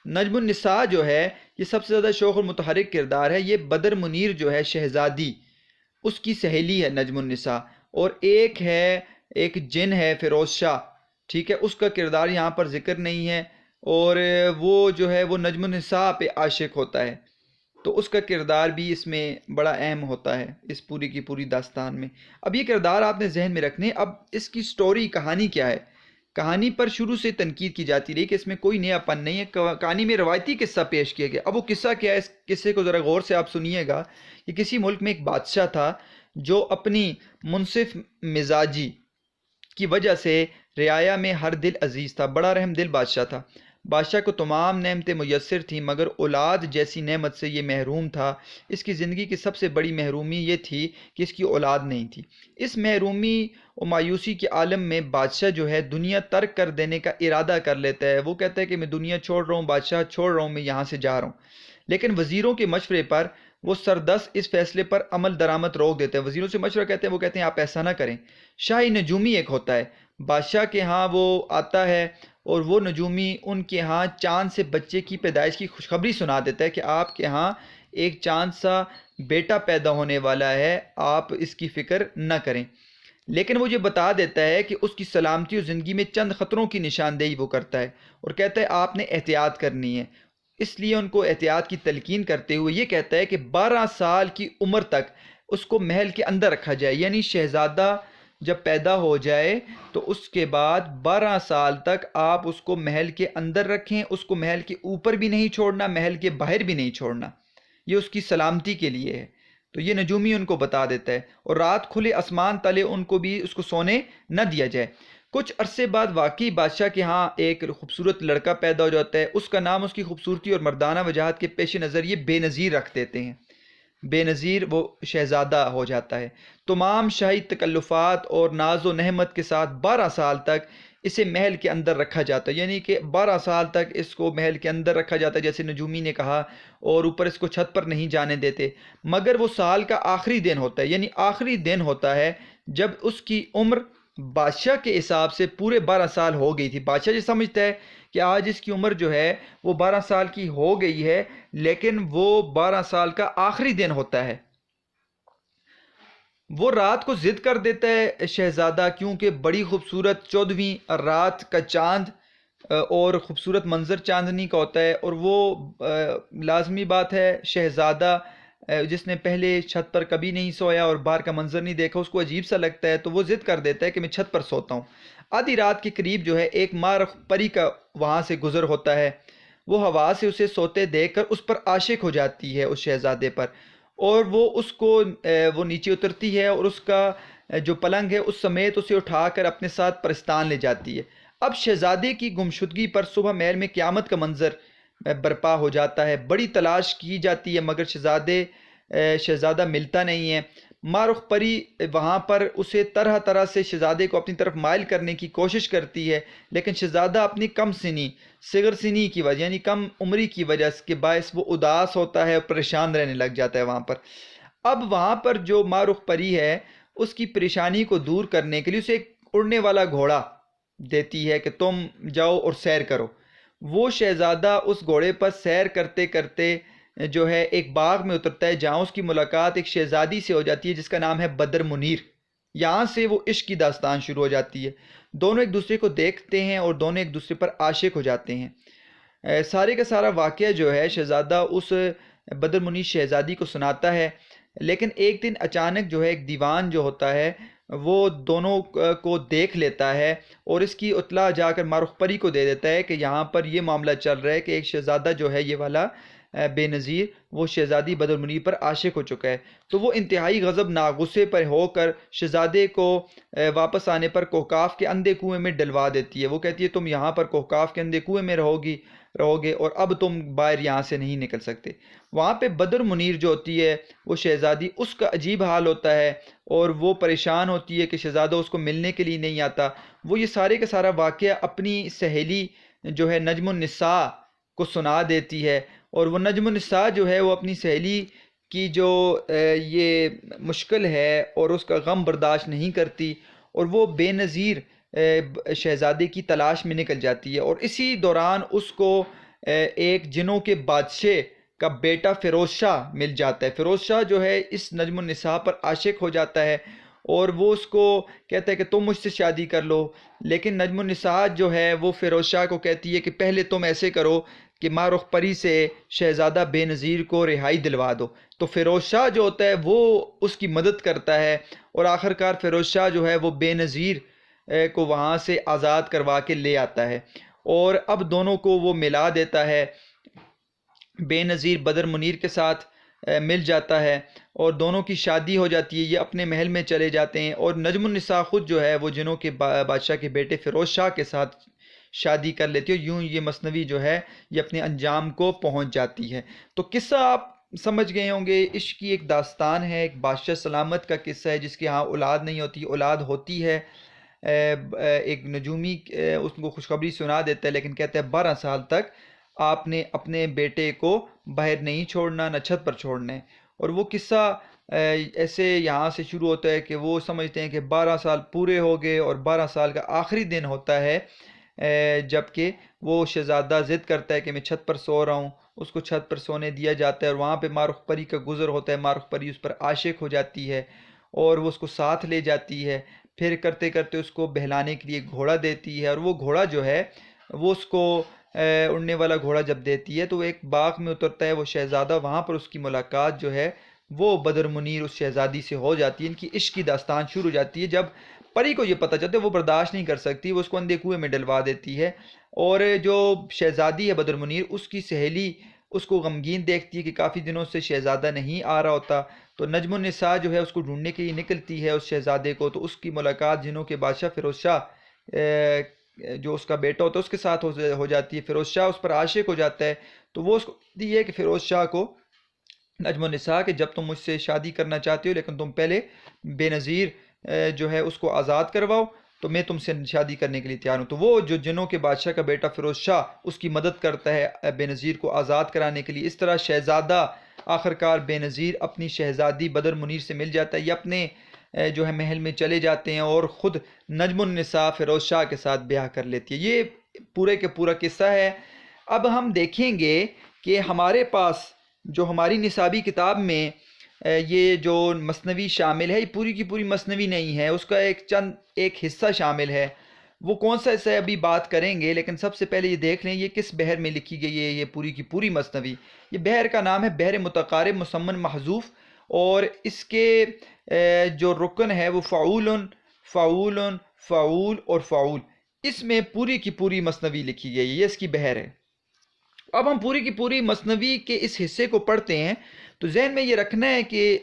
نجم النساء جو ہے یہ سب سے زیادہ شوق اور متحرک کردار ہے۔ یہ بدر منیر جو ہے شہزادی، اس کی سہیلی ہے نجم النساء، اور ایک جن ہے فیروز شاہ، ٹھیک ہے، اس کا کردار یہاں پر ذکر نہیں ہے، اور وہ جو ہے وہ نجم النساء پہ عاشق ہوتا ہے، تو اس کا کردار بھی اس میں بڑا اہم ہوتا ہے اس پوری کی پوری داستان میں۔ اب یہ کردار آپ نے ذہن میں رکھنے۔ اب اس کی سٹوری، کہانی کیا ہے؟ کہانی پر شروع سے تنقید کی جاتی رہی کہ اس میں کوئی نیا پن نہیں ہے، کہانی میں روایتی قصہ پیش کیا گیا۔ اب وہ قصہ کیا ہے، اس قصے کو ذرا غور سے آپ سنیے گا۔ کہ کسی ملک میں ایک بادشاہ تھا جو اپنی منصف مزاجی کی وجہ سے رعایا میں ہر دل عزیز تھا، بڑا رحم دل بادشاہ تھا۔ بادشاہ کو تمام نعمتیں میسر تھیں، مگر اولاد جیسی نعمت سے یہ محروم تھا۔ اس کی زندگی کی سب سے بڑی محرومی یہ تھی کہ اس کی اولاد نہیں تھی۔ اس محرومی و مایوسی کے عالم میں بادشاہ جو ہے دنیا ترک کر دینے کا ارادہ کر لیتا ہے۔ وہ کہتا ہے کہ میں دنیا چھوڑ رہا ہوں، بادشاہ چھوڑ رہا ہوں، میں یہاں سے جا رہا ہوں۔ لیکن وزیروں کے مشورے پر وہ سردست اس فیصلے پر عمل درآمد روک دیتے ہیں۔ وزیروں سے مشورہ کہتے ہیں، وہ کہتے ہیں آپ ایسا نہ کریں۔ شاہی نجومی ایک ہوتا ہے، بادشاہ کے ہاں وہ آتا ہے، اور وہ نجومی ان کے ہاں چاند سے بچے کی پیدائش کی خوشخبری سنا دیتا ہے کہ آپ کے ہاں ایک چاند سا بیٹا پیدا ہونے والا ہے، آپ اس کی فکر نہ کریں۔ لیکن وہ یہ بتا دیتا ہے کہ اس کی سلامتی اور زندگی میں چند خطروں کی نشاندہی وہ کرتا ہے، اور کہتا ہے آپ نے احتیاط کرنی ہے۔ اس لیے ان کو احتیاط کی تلقین کرتے ہوئے یہ کہتا ہے کہ 12 سال کی عمر تک اس کو محل کے اندر رکھا جائے، یعنی شہزادہ جب پیدا ہو جائے تو اس کے بعد 12 سال تک آپ اس کو محل کے اندر رکھیں، اس کو محل کے اوپر بھی نہیں چھوڑنا، محل کے باہر بھی نہیں چھوڑنا، یہ اس کی سلامتی کے لیے ہے۔ تو یہ نجومی ان کو بتا دیتا ہے، اور رات کھلے آسمان تلے ان کو بھی اس کو سونے نہ دیا جائے۔ کچھ عرصے بعد واقعی بادشاہ کے ہاں ایک خوبصورت لڑکا پیدا ہو جاتا ہے، اس کا نام اس کی خوبصورتی اور مردانہ وجاہت کے پیش نظر یہ بے نظیر رکھ دیتے ہیں، بے نظیر وہ شہزادہ ہو جاتا ہے۔ تمام شاہی تکلفات اور ناز و نعمت کے ساتھ 12 سال تک اسے محل کے اندر رکھا جاتا ہے، یعنی کہ 12 سال تک اس کو محل کے اندر رکھا جاتا ہے جیسے نجومی نے کہا، اور اوپر اس کو چھت پر نہیں جانے دیتے۔ مگر وہ سال کا آخری دن ہوتا ہے، یعنی آخری دن ہوتا ہے جب اس کی عمر بادشاہ کے حساب سے پورے 12 سال ہو گئی تھی۔ بادشاہ یہ سمجھتا ہے کہ آج اس کی عمر جو ہے وہ 12 سال کی ہو گئی ہے، لیکن وہ 12 سال کا آخری دن ہوتا ہے۔ وہ رات کو ضد کر دیتا ہے شہزادہ، کیونکہ بڑی خوبصورت 14ویں رات کا چاند اور خوبصورت منظر چاندنی کا ہوتا ہے، اور وہ لازمی بات ہے شہزادہ جس نے پہلے چھت پر کبھی نہیں سویا اور باہر کا منظر نہیں دیکھا، اس کو عجیب سا لگتا ہے، تو وہ ضد کر دیتا ہے کہ میں چھت پر سوتا ہوں۔ آدھی رات کے قریب جو ہے ایک ماہ رخ پری کا وہاں سے گزر ہوتا ہے، وہ ہوا سے اسے سوتے دیکھ کر اس پر عاشق ہو جاتی ہے، اس شہزادے پر، اور وہ اس کو وہ نیچے اترتی ہے، اور اس کا جو پلنگ ہے اس سمیت اسے اٹھا کر اپنے ساتھ پرستان لے جاتی ہے۔ اب شہزادے کی گمشدگی پر صبح محل میں قیامت کا منظر برپا ہو جاتا ہے، بڑی تلاش کی جاتی ہے مگر شہزادہ ملتا نہیں ہے۔ ماہ رخ پری وہاں پر اسے طرح طرح سے شہزادے کو اپنی طرف مائل کرنے کی کوشش کرتی ہے، لیکن شہزادہ اپنی کم سنی صغر سنی کی وجہ یعنی کم عمری کی وجہ کے باعث وہ اداس ہوتا ہے اور پریشان رہنے لگ جاتا ہے وہاں پر۔ اب وہاں پر جو ماہ رخ پری ہے اس کی پریشانی کو دور کرنے کے لیے اسے ایک اڑنے والا گھوڑا دیتی ہے کہ تم جاؤ اور سیر کرو۔ وہ شہزادہ اس گھوڑے پر سیر کرتے کرتے جو ہے ایک باغ میں اترتا ہے، جہاں اس کی ملاقات ایک شہزادی سے ہو جاتی ہے جس کا نام ہے بدر منیر۔ یہاں سے وہ عشق کی داستان شروع ہو جاتی ہے، دونوں ایک دوسرے کو دیکھتے ہیں اور دونوں ایک دوسرے پر عاشق ہو جاتے ہیں۔ سارے کا سارا واقعہ جو ہے شہزادہ اس بدر منیر شہزادی کو سناتا ہے، لیکن ایک دن اچانک جو ہے ایک دیوان جو ہوتا ہے وہ دونوں کو دیکھ لیتا ہے اور اس کی اطلاع جا کر ماہ رخ پری کو دے دیتا ہے کہ یہاں پر یہ معاملہ چل رہا ہے کہ ایک شہزادہ جو ہے یہ والا بے نظیر وہ شہزادی بدر منیر پر عاشق ہو چکا ہے۔ تو وہ انتہائی غضبناک غصے پر ہو کر شہزادے کو واپس آنے پر کوہکاف کے اندھے کنویں میں ڈلوا دیتی ہے۔ وہ کہتی ہے تم یہاں پر کوہکاف کے اندھے کنویں میں رہو گے اور اب تم باہر یہاں سے نہیں نکل سکتے۔ وہاں پہ بدر منیر جو ہوتی ہے وہ شہزادی، اس کا عجیب حال ہوتا ہے اور وہ پریشان ہوتی ہے کہ شہزادہ اس کو ملنے کے لیے نہیں آتا۔ وہ یہ سارے کا سارا واقعہ اپنی سہیلی جو ہے نجم النساء کو سنا دیتی ہے، اور وہ نجم النساء جو ہے وہ اپنی سہیلی کی جو یہ مشکل ہے اور اس کا غم برداشت نہیں کرتی، اور وہ بے نظیر شہزادے کی تلاش میں نکل جاتی ہے۔ اور اسی دوران اس کو ایک جنوں کے بادشاہ کا بیٹا فیروز شاہ مل جاتا ہے۔ فیروز شاہ جو ہے اس نجم النساء پر عاشق ہو جاتا ہے اور وہ اس کو کہتا ہے کہ تم مجھ سے شادی کر لو، لیکن نجم النساء جو ہے وہ فیروز شاہ کو کہتی ہے کہ پہلے تم ایسے کرو کہ ماہ رخ پری سے شہزادہ بے نظیر کو رہائی دلوا دو۔ تو فیروز شاہ جو ہوتا ہے وہ اس کی مدد کرتا ہے اور آخر کار فیروز شاہ جو ہے وہ بے نظیر کو وہاں سے آزاد کروا کے لے آتا ہے، اور اب دونوں کو وہ ملا دیتا ہے۔ بے نظیر بدر منیر کے ساتھ مل جاتا ہے اور دونوں کی شادی ہو جاتی ہے، یہ اپنے محل میں چلے جاتے ہیں، اور نجم النساء خود جو ہے وہ جنوں کے بادشاہ کے بیٹے فیروز شاہ کے ساتھ شادی کر لیتی ہے، یوں یہ مثنوی جو ہے یہ اپنے انجام کو پہنچ جاتی ہے۔ تو قصہ آپ سمجھ گئے ہوں گے، عشق کی ایک داستان ہے، ایک بادشاہ سلامت کا قصہ ہے جس کے ہاں اولاد نہیں ہوتی، اولاد ہوتی ہے۔ ایک نجومی اس کو خوشخبری سنا دیتا ہے، لیکن کہتا ہے 12 سال تک آپ نے اپنے بیٹے کو باہر نہیں چھوڑنا، نہ چھت پر چھوڑنا ہے۔ اور وہ قصہ ایسے یہاں سے شروع ہوتا ہے کہ وہ سمجھتے ہیں کہ 12 سال پورے ہو گئے اور 12 سال کا آخری دن ہوتا ہے جبکہ وہ شہزادہ ضد کرتا ہے کہ میں چھت پر سو رہا ہوں، اس کو چھت پر سونے دیا جاتا ہے، اور وہاں پہ ماہ رخ پری کا گزر ہوتا ہے، ماہ رخ پری اس پر عاشق ہو جاتی ہے اور وہ اس کو ساتھ لے جاتی ہے، پھر کرتے کرتے اس کو بہلانے کے لیے گھوڑا دیتی ہے، اور وہ گھوڑا جو ہے وہ اس کو اڑنے والا گھوڑا جب دیتی ہے تو وہ ایک باغ میں اترتا ہے وہ شہزادہ، وہاں پر اس کی ملاقات جو ہے وہ بدر منیر اس شہزادی سے ہو جاتی ہے، ان کی عشق کی داستان شروع ہو جاتی ہے۔ جب پری کو یہ پتہ چلتا ہے وہ برداشت نہیں کر سکتی، وہ اس کو اندھے کنویں میں ڈلوا دیتی ہے، اور جو شہزادی ہے بدر منیر اس کی سہیلی اس کو غمگین دیکھتی ہے کہ کافی دنوں سے شہزادہ نہیں آ رہا ہوتا، تو نجم النساء جو ہے اس کو ڈھونڈنے کے لیے نکلتی ہے اس شہزادے کو، تو اس کی ملاقات جنوں کے بادشاہ فیروز شاہ جو اس کا بیٹا ہوتا ہے اس کے ساتھ ہو جاتی ہے۔ فیروز شاہ اس پر عاشق ہو جاتا ہے، تو وہ اس کو کہتی ہے کہ فیروز شاہ کو نجم النساء کہ جب تم مجھ سے شادی کرنا چاہتے ہو لیکن تم پہلے بے نظیر جو ہے اس کو آزاد کرواؤ تو میں تم سے شادی کرنے کے لیے تیار ہوں۔ تو وہ جو جنوں کے بادشاہ کا بیٹا فیروز شاہ اس کی مدد کرتا ہے بے نظیر کو آزاد کرانے کے لیے۔ اس طرح شہزادہ آخرکار بے نظیر اپنی شہزادی بدر منیر سے مل جاتا ہے، یہ اپنے جو ہے محل میں چلے جاتے ہیں اور خود نجم النساء فیروز شاہ کے ساتھ بیاہ کر لیتی ہے۔ یہ پورے کے پورا قصہ ہے۔ اب ہم دیکھیں گے کہ ہمارے پاس جو ہماری نصابی کتاب میں یہ جو مثنوی شامل ہے، یہ پوری کی پوری مثنوی نہیں ہے، اس کا ایک حصہ شامل ہے۔ وہ کون سا حصہ ہے ابھی بات کریں گے، لیکن سب سے پہلے یہ دیکھ لیں یہ کس بحر میں لکھی گئی ہے یہ پوری کی پوری مثنوی۔ یہ بحر کا نام ہے بحر متقارب مسمن محذوف، اور اس کے جو رکن ہے وہ فعول، فعول، فعول اور فعول، اس میں پوری کی پوری مثنوی لکھی گئی ہے، یہ اس کی بحر ہے۔ اب ہم پوری کی پوری مثنوی کے اس حصے کو پڑھتے ہیں تو ذہن میں یہ رکھنا ہے کہ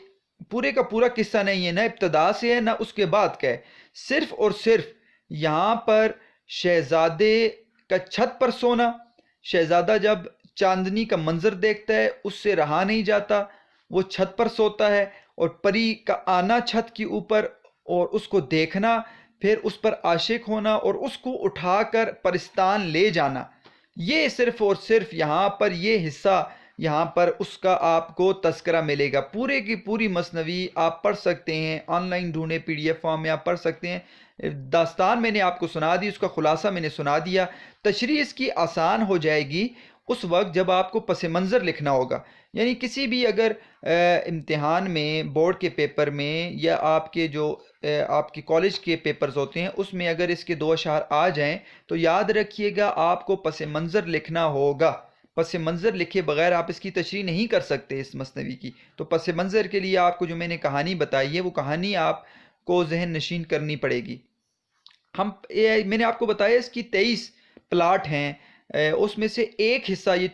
پورے کا پورا قصہ نہیں ہے، نہ ابتدا سے ہے نہ اس کے بعد کا ہے، صرف اور صرف یہاں پر شہزادے کا چھت پر سونا، شہزادہ جب چاندنی کا منظر دیکھتا ہے اس سے رہا نہیں جاتا، وہ چھت پر سوتا ہے، اور پری کا آنا چھت کے اوپر اور اس کو دیکھنا، پھر اس پر عاشق ہونا اور اس کو اٹھا کر پرستان لے جانا، یہ صرف اور صرف یہاں پر یہ حصہ یہاں پر اس کا آپ کو تذکرہ ملے گا۔ پورے کی پوری مثنوی آپ پڑھ سکتے ہیں، آن لائن ڈھونڈے، پی ڈی ایف فارم میں آپ پڑھ سکتے ہیں۔ داستان میں نے آپ کو سنا دی، اس کا خلاصہ میں نے سنا دیا۔ تشریح اس کی آسان ہو جائے گی اس وقت جب آپ کو پس منظر لکھنا ہوگا، یعنی کسی بھی اگر امتحان میں، بورڈ کے پیپر میں، یا آپ کے جو آپ کے کالج کے پیپرز ہوتے ہیں اس میں اگر اس کے دو اشعار آ جائیں تو یاد رکھیے گا آپ کو پس منظر لکھنا ہوگا۔ پس منظر لکھے بغیر آپ اس کی تشریح نہیں کر سکتے اس مثنوی کی۔ تو پس منظر کے لیے آپ کو جو میں نے کہانی بتائی ہے وہ کہانی آپ کو ذہن نشین کرنی پڑے گی۔ میں نے آپ کو بتایا اس کی 23 پلاٹ ہیں، اس میں سے ایک حصہ یہ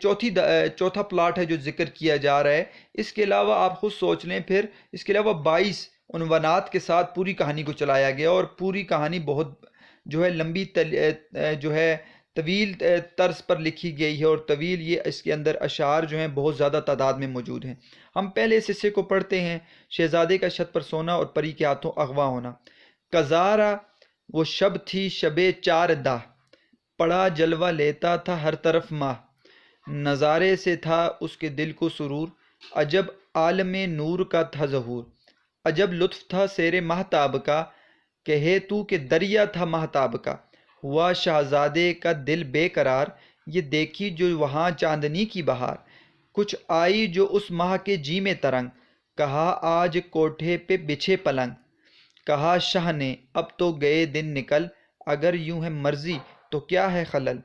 چوتھا پلاٹ ہے جو ذکر کیا جا رہا ہے۔ اس کے علاوہ آپ خود سوچ لیں، پھر اس کے علاوہ 22 عنوانات کے ساتھ پوری کہانی کو چلایا گیا، اور پوری کہانی بہت جو ہے لمبی جو ہے طویل طرز پر لکھی گئی ہے، اور طویل یہ اس کے اندر اشعار جو ہیں بہت زیادہ تعداد میں موجود ہیں۔ ہم پہلے اس حصے کو پڑھتے ہیں۔ شہزادے کا چھت پر سونا اور پری کے ہاتھوں اغوا ہونا۔ کزارا وہ شب تھی شب 4 پڑا جلوہ لیتا تھا ہر طرف ماہ، نظارے سے تھا اس کے دل کو سرور، عجب عالم نور کا تھا ظہور، عجب لطف تھا سیر مہتاب کا، کہے تو کہ دریا تھا مہتاب کا، ہوا شہزادے کا دل بے قرار، یہ دیکھی جو وہاں چاندنی کی بہار، کچھ آئی جو اس ماہ کے جی میں ترنگ، کہا آج کوٹھے پہ بچھے پلنگ، کہا شاہ نے اب تو گئے دن نکل، اگر یوں ہے مرضی تو کیا ہے خلل،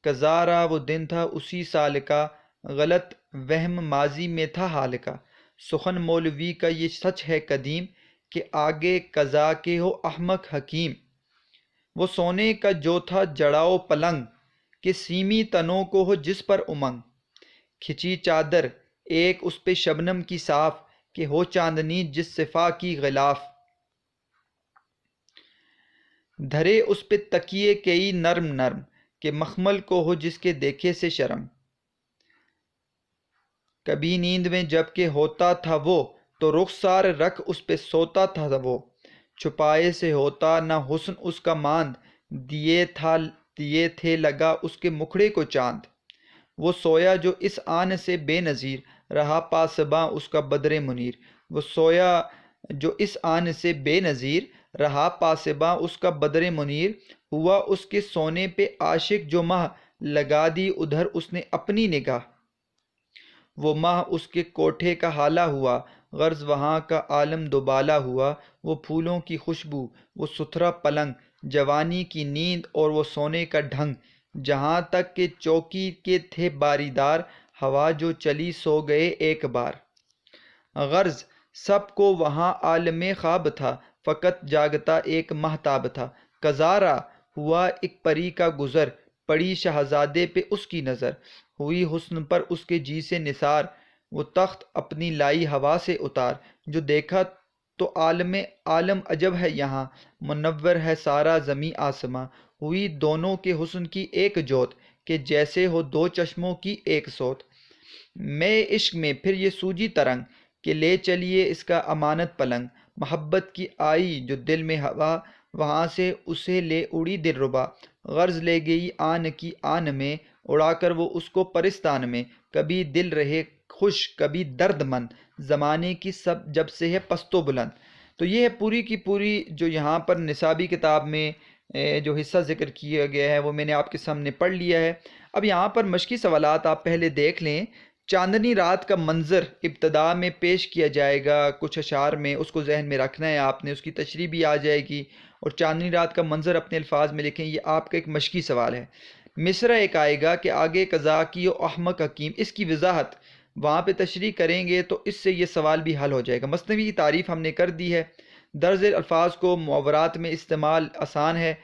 کزارا وہ دن تھا اسی سال کا، غلط وہم ماضی میں تھا حال کا، سخن مولوی کا یہ سچ ہے قدیم، کہ آگے قضا کے ہو احمق حکیم، وہ سونے کا جو تھا جڑاؤ پلنگ، کہ سیمی تنوں کو ہو جس پر امنگ، کھچی چادر ایک اس پہ شبنم کی صاف، کہ ہو چاندنی جس صفا کی غلاف، دھرے اس پہ تکیے کئی نرم نرم، کہ مخمل کو ہو جس کے دیکھے سے شرم، کبھی نیند میں جب کہ ہوتا تھا وہ، تو رخسار رکھ اس پہ سوتا تھا وہ، چھپائے سے ہوتا نہ حسن اس کا ماند، دیے تھے لگا اس کے مکھڑے کو چاند، وہ سویا جو اس آن سے بے نظیر، رہا پاسباں اس کا بدر منیر، وہ سویا جو اس آن سے بے نظیر، رہا پاسباں اس کا بدر منیر، ہوا اس کے سونے پہ عاشق جو ماہ، لگا دی ادھر اس نے اپنی نگاہ، وہ ماہ اس کے کوٹھے کا حالہ ہوا، غرض وہاں کا عالم دوبالا ہوا، وہ پھولوں کی خوشبو، وہ ستھرا پلنگ، جوانی کی نیند اور وہ سونے کا ڈھنگ، جہاں تک کہ چوکی کے تھے باریدار، ہوا جو چلی سو گئے ایک بار، غرض سب کو وہاں عالم خواب تھا، فقط جاگتا ایک مہتاب تھا، کزارا ہوا ایک پری کا گزر، پڑی شہزادے پہ اس کی نظر، ہوئی حسن پر اس کے جی سے نثار، وہ تخت اپنی لائی ہوا سے اتار، جو دیکھا تو عالم عجب ہے یہاں، منور ہے سارا زمیں آسماں، ہوئی دونوں کے حسن کی ایک جوت، کہ جیسے ہو دو چشموں کی ایک سوت، میں عشق میں پھر یہ سوجی ترنگ، کہ لے چلیے اس کا امانت پلنگ، محبت کی آئی جو دل میں ہوا، وہاں سے اسے لے اڑی دل ربا، غرض لے گئی آن کی آن میں، اڑا کر وہ اس کو پرستان میں، کبھی دل رہے خوش کبھی درد مند، زمانے کی سب جب سے ہے پست و بلند۔ تو یہ ہے پوری کی پوری جو یہاں پر نصابی کتاب میں جو حصہ ذکر کیا گیا ہے وہ میں نے آپ کے سامنے پڑھ لیا ہے۔ اب یہاں پر مشقی سوالات آپ پہلے دیکھ لیں۔ چاندنی رات کا منظر ابتدا میں پیش کیا جائے گا کچھ اشعار میں، اس کو ذہن میں رکھنا ہے آپ نے، اس کی تشریح بھی آ جائے گی، اور چاندنی رات کا منظر اپنے الفاظ میں لکھیں، یہ آپ کا ایک مشقی سوال ہے۔ مصرع ایک آئے گا کہ آگے قضا کی و احمق حکیم، اس کی وضاحت وہاں پہ تشریح کریں گے تو اس سے یہ سوال بھی حل ہو جائے گا۔ مثنوی کی تعریف ہم نے کر دی ہے، درج الفاظ کو محاورات میں استعمال آسان ہے،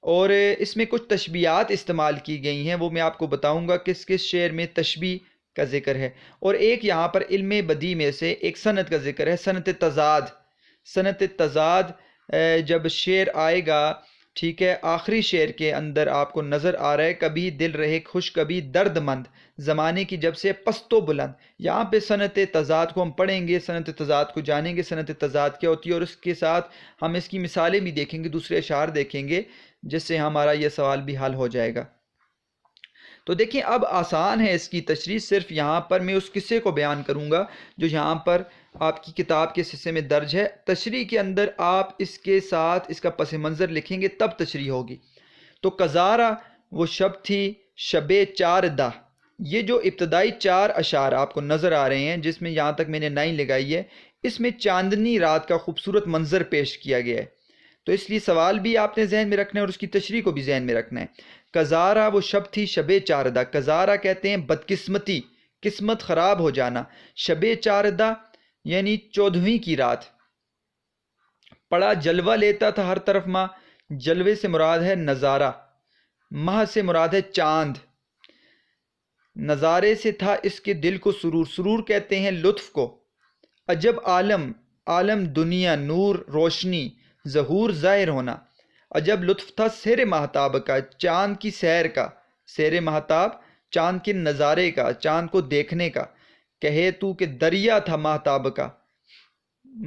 اور اس میں کچھ تشبیہات استعمال کی گئی ہیں، وہ میں آپ کو بتاؤں گا کس کس شعر میں تشبیہ کا ذکر ہے، اور ایک یہاں پر علم بدیع میں سے ایک صنعت کا ذکر ہے، صنعت تضاد۔ صنعت تضاد جب شعر آئے گا ٹھیک ہے، آخری شعر کے اندر آپ کو نظر آ رہا ہے کبھی دل رہے خوش کبھی درد مند، زمانے کی جب سے پست و بلند. یہاں پہ صنعت تضاد کو ہم پڑھیں گے، صنعت تضاد کو جانیں گے، صنعت تضاد کیا ہوتی ہے، اور اس کے ساتھ ہم اس کی مثالیں بھی دیکھیں گے، دوسرے اشعار دیکھیں گے، جس سے ہمارا یہ سوال بھی حل ہو جائے گا. تو دیکھیں اب آسان ہے اس کی تشریح، صرف یہاں پر میں اس قصے کو بیان کروں گا جو یہاں پر آپ کی کتاب کے حصے میں درج ہے. تشریح کے اندر آپ اس کے ساتھ اس کا پس منظر لکھیں گے تب تشریح ہوگی. تو کزارا وہ شب تھی شب چاردہ، یہ جو ابتدائی 4 اشعار آپ کو نظر آ رہے ہیں جس میں یہاں تک میں نے 9 لگائی ہے، اس میں چاندنی رات کا خوبصورت منظر پیش کیا گیا ہے. تو اس لیے سوال بھی آپ نے ذہن میں رکھنا ہے اور اس کی تشریح کو بھی ذہن میں رکھنا ہے. کزارا وہ شب تھی شب چاردہ، کزارا کہتے ہیں بدقسمتی، قسمت خراب ہو جانا. شب چاردہ یعنی 14ویں کی رات. پڑا جلوہ لیتا تھا ہر طرف ماں، جلوے سے مراد ہے نظارہ، ماہ سے مراد ہے چاند. نظارے سے تھا اس کے دل کو سرور، سرور کہتے ہیں لطف کو. عجب عالم، عالم دنیا، نور روشنی، ظہور ظاہر ہونا. عجب لطف تھا سیر مہتاب کا، چاند کی سیر کا، سیر مہتاب چاند کے نظارے کا، چاند کو دیکھنے کا. کہے تو کہ دریا تھا مہتاب کا،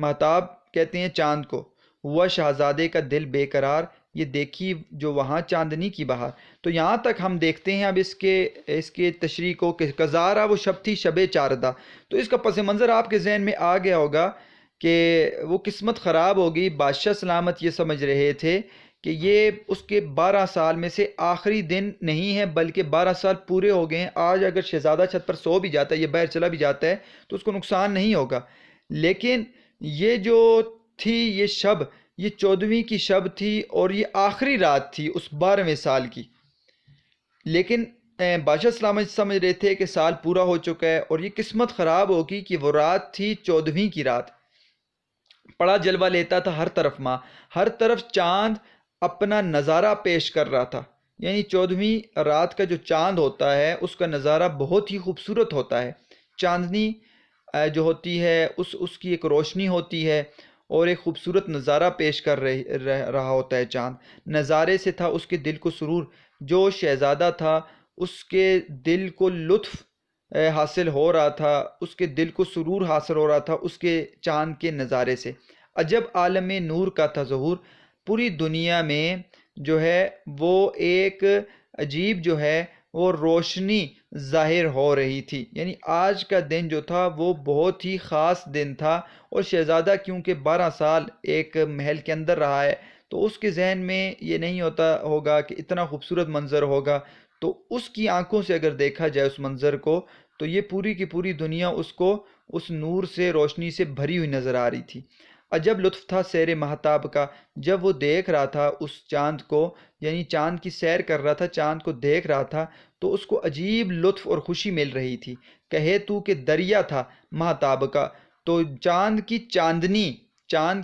مہتاب کہتے ہیں چاند کو. ہوا شہزادے کا دل بے قرار، یہ دیکھی جو وہاں چاندنی کی بہار. تو یہاں تک ہم دیکھتے ہیں اب اس کے تشریح کو کہ کزارا وہ شب تھی شب چاردہ. تو اس کا پس منظر آپ کے ذہن میں آ گیا ہوگا کہ وہ قسمت خراب ہوگی. بادشاہ سلامت یہ سمجھ رہے تھے کہ یہ اس کے 12 سال میں سے آخری دن نہیں ہے بلکہ 12 سال پورے ہو گئے ہیں. آج اگر شہزادہ چھت پر سو بھی جاتا ہے، یہ باہر چلا بھی جاتا ہے تو اس کو نقصان نہیں ہوگا. لیکن یہ جو تھی یہ شب، یہ 14ویں کی شب تھی اور یہ آخری رات تھی اس 12ویں سال کی. لیکن بادشاہ سلامت سمجھ رہے تھے کہ سال پورا ہو چکا ہے اور یہ قسمت خراب ہوگی کہ وہ رات تھی 14ویں کی رات. پڑا جلوہ لیتا تھا ہر طرف ماں، ہر طرف چاند اپنا نظارہ پیش کر رہا تھا. یعنی 14ویں رات کا جو چاند ہوتا ہے اس کا نظارہ بہت ہی خوبصورت ہوتا ہے. چاندنی جو ہوتی ہے اس کی ایک روشنی ہوتی ہے اور ایک خوبصورت نظارہ پیش کر رہا ہوتا ہے چاند. نظارے سے تھا اس کے دل کو سرور، جو شہزادہ تھا اس کے دل کو لطف حاصل ہو رہا تھا، اس کے دل کو سرور حاصل ہو رہا تھا اس کے چاند کے نظارے سے. عجب عالم نور کا تھا ظہور، پوری دنیا میں جو ہے وہ ایک عجیب جو ہے وہ روشنی ظاہر ہو رہی تھی. یعنی آج کا دن جو تھا وہ بہت ہی خاص دن تھا اور شہزادہ کیونکہ 12 سال ایک محل کے اندر رہا ہے تو اس کے ذہن میں یہ نہیں ہوتا ہوگا کہ اتنا خوبصورت منظر ہوگا. تو اس کی آنکھوں سے اگر دیکھا جائے اس منظر کو تو یہ پوری کی پوری دنیا اس کو اس نور سے، روشنی سے بھری ہوئی نظر آ رہی تھی. عجب لطف تھا سیر مہتاب کا، جب وہ دیکھ رہا تھا اس چاند کو، یعنی چاند کی سیر کر رہا تھا، چاند کو دیکھ رہا تھا تو اس کو عجیب لطف اور خوشی مل رہی تھی. کہے تو کہ دریا تھا مہتاب کا، تو چاند